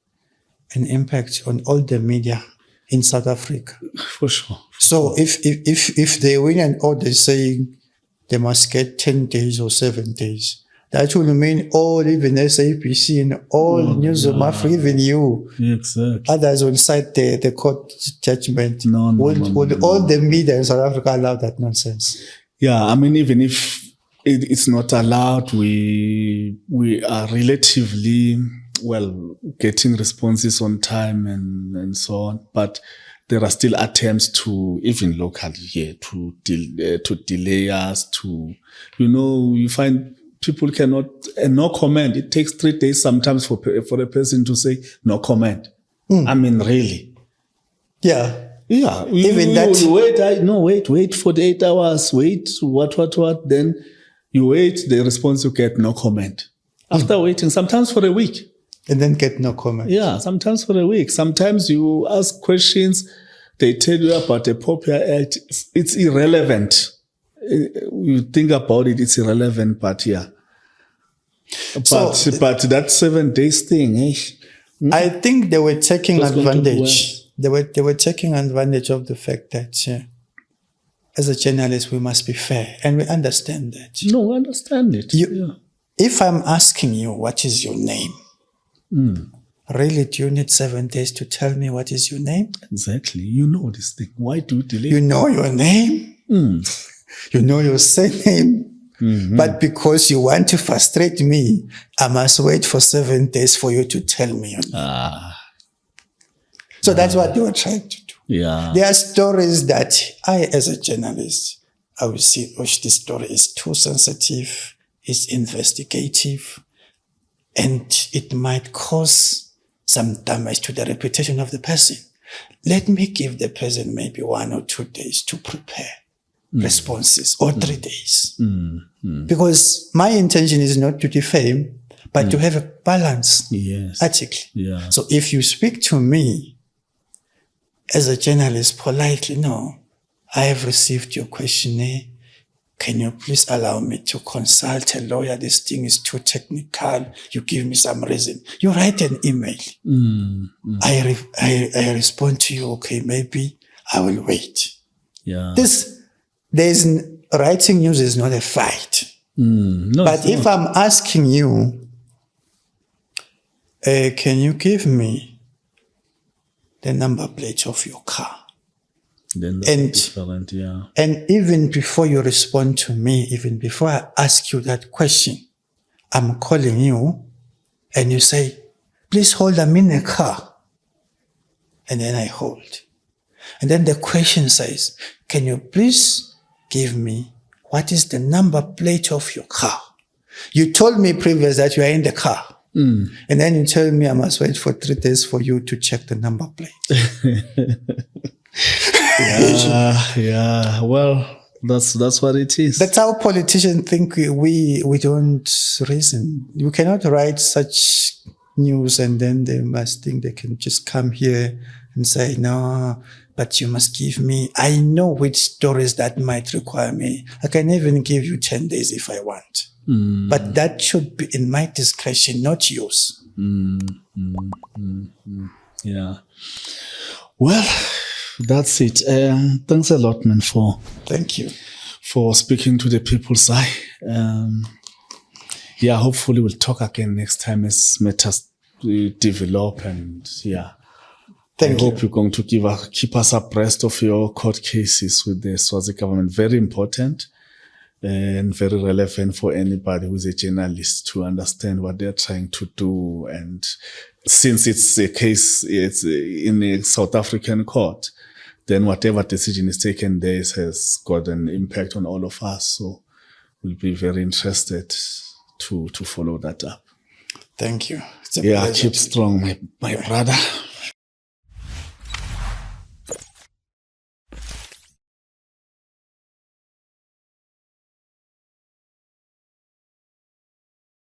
an impact on all the media in South Africa. For sure. So if they win an order saying they must get 10 days or 7 days, that will mean all, even SAPC and all News of Africa, even you. Exactly. Others will cite the court judgment. Would all the media in South Africa allow that nonsense? Yeah, I mean, even if it's not allowed, we are relatively, getting responses on time and so on. But there are still attempts to, even locally here, to delay us, you find people cannot, no comment. It takes 3 days sometimes for a person to say no comment. I mean, really. Yeah. Yeah. Even that. Wait 48 hours, wait, what. Then you wait, the response you get, no comment. After waiting, sometimes for a week. And then get no comment. Yeah, sometimes for a week. Sometimes you ask questions, they tell you about the POPIA Act. It's irrelevant. You think about it, it's irrelevant, but yeah. But that 7 days thing, I think they were taking advantage. They were taking advantage of the fact that as a journalist we must be fair, and we understand that. No, we understand it. If I'm asking you what is your name, really, do you need 7 days to tell me what is your name? Exactly. You know this thing. Why do you delay? You know your name. You know your surname. But because you want to frustrate me, I must wait for 7 days for you to tell me your name. So that's what they were trying to do. Yeah. There are stories that I, as a journalist, I will see, this story is too sensitive, it's investigative, and it might cause some damage to the reputation of the person. Let me give the person maybe 1 or 2 days to prepare responses, or 3 days. Because my intention is not to defame, but to have a balanced article. Yeah. So if you speak to me as a journalist politely, no, I have received your questionnaire. can you please allow me to consult a lawyer? This thing is too technical. You give me some reason. You write an email. I respond to you, okay, maybe I will wait. Yeah. Writing news is not a fight. No, but if I'm asking you, can you give me the number plate of your car? Then that's different, yeah. And even before you respond to me, even before I ask you that question, I'm calling you and you say, please hold, I'm in a car. And then I hold. And then the question says, can you please give me what is the number plate of your car? You told me previously that you are in the car. And then you tell me I must wait for 3 days for you to check the number plate. Yeah. Well, that's what it is. That's how politicians think we don't reason. You cannot write such news and then they must think they can just come here and say, no, but you must give me, I know which stories that might require me. I can even give you 10 days if I want. But that should be in my discretion, not yours. Yeah. Well, that's it. Thanks a lot, man, Thank you. For speaking to the people's eye. Yeah, hopefully we'll talk again next time as matters develop, and yeah. I hope you're going to keep us abreast of your court cases with the Swazi government. Very important and very relevant for anybody who's a journalist to understand what they're trying to do. And since it's a case, it's in a South African court, then whatever decision is taken there has got an impact on all of us. So we'll be very interested to follow that up. Thank you. Yeah, keep strong, my brother.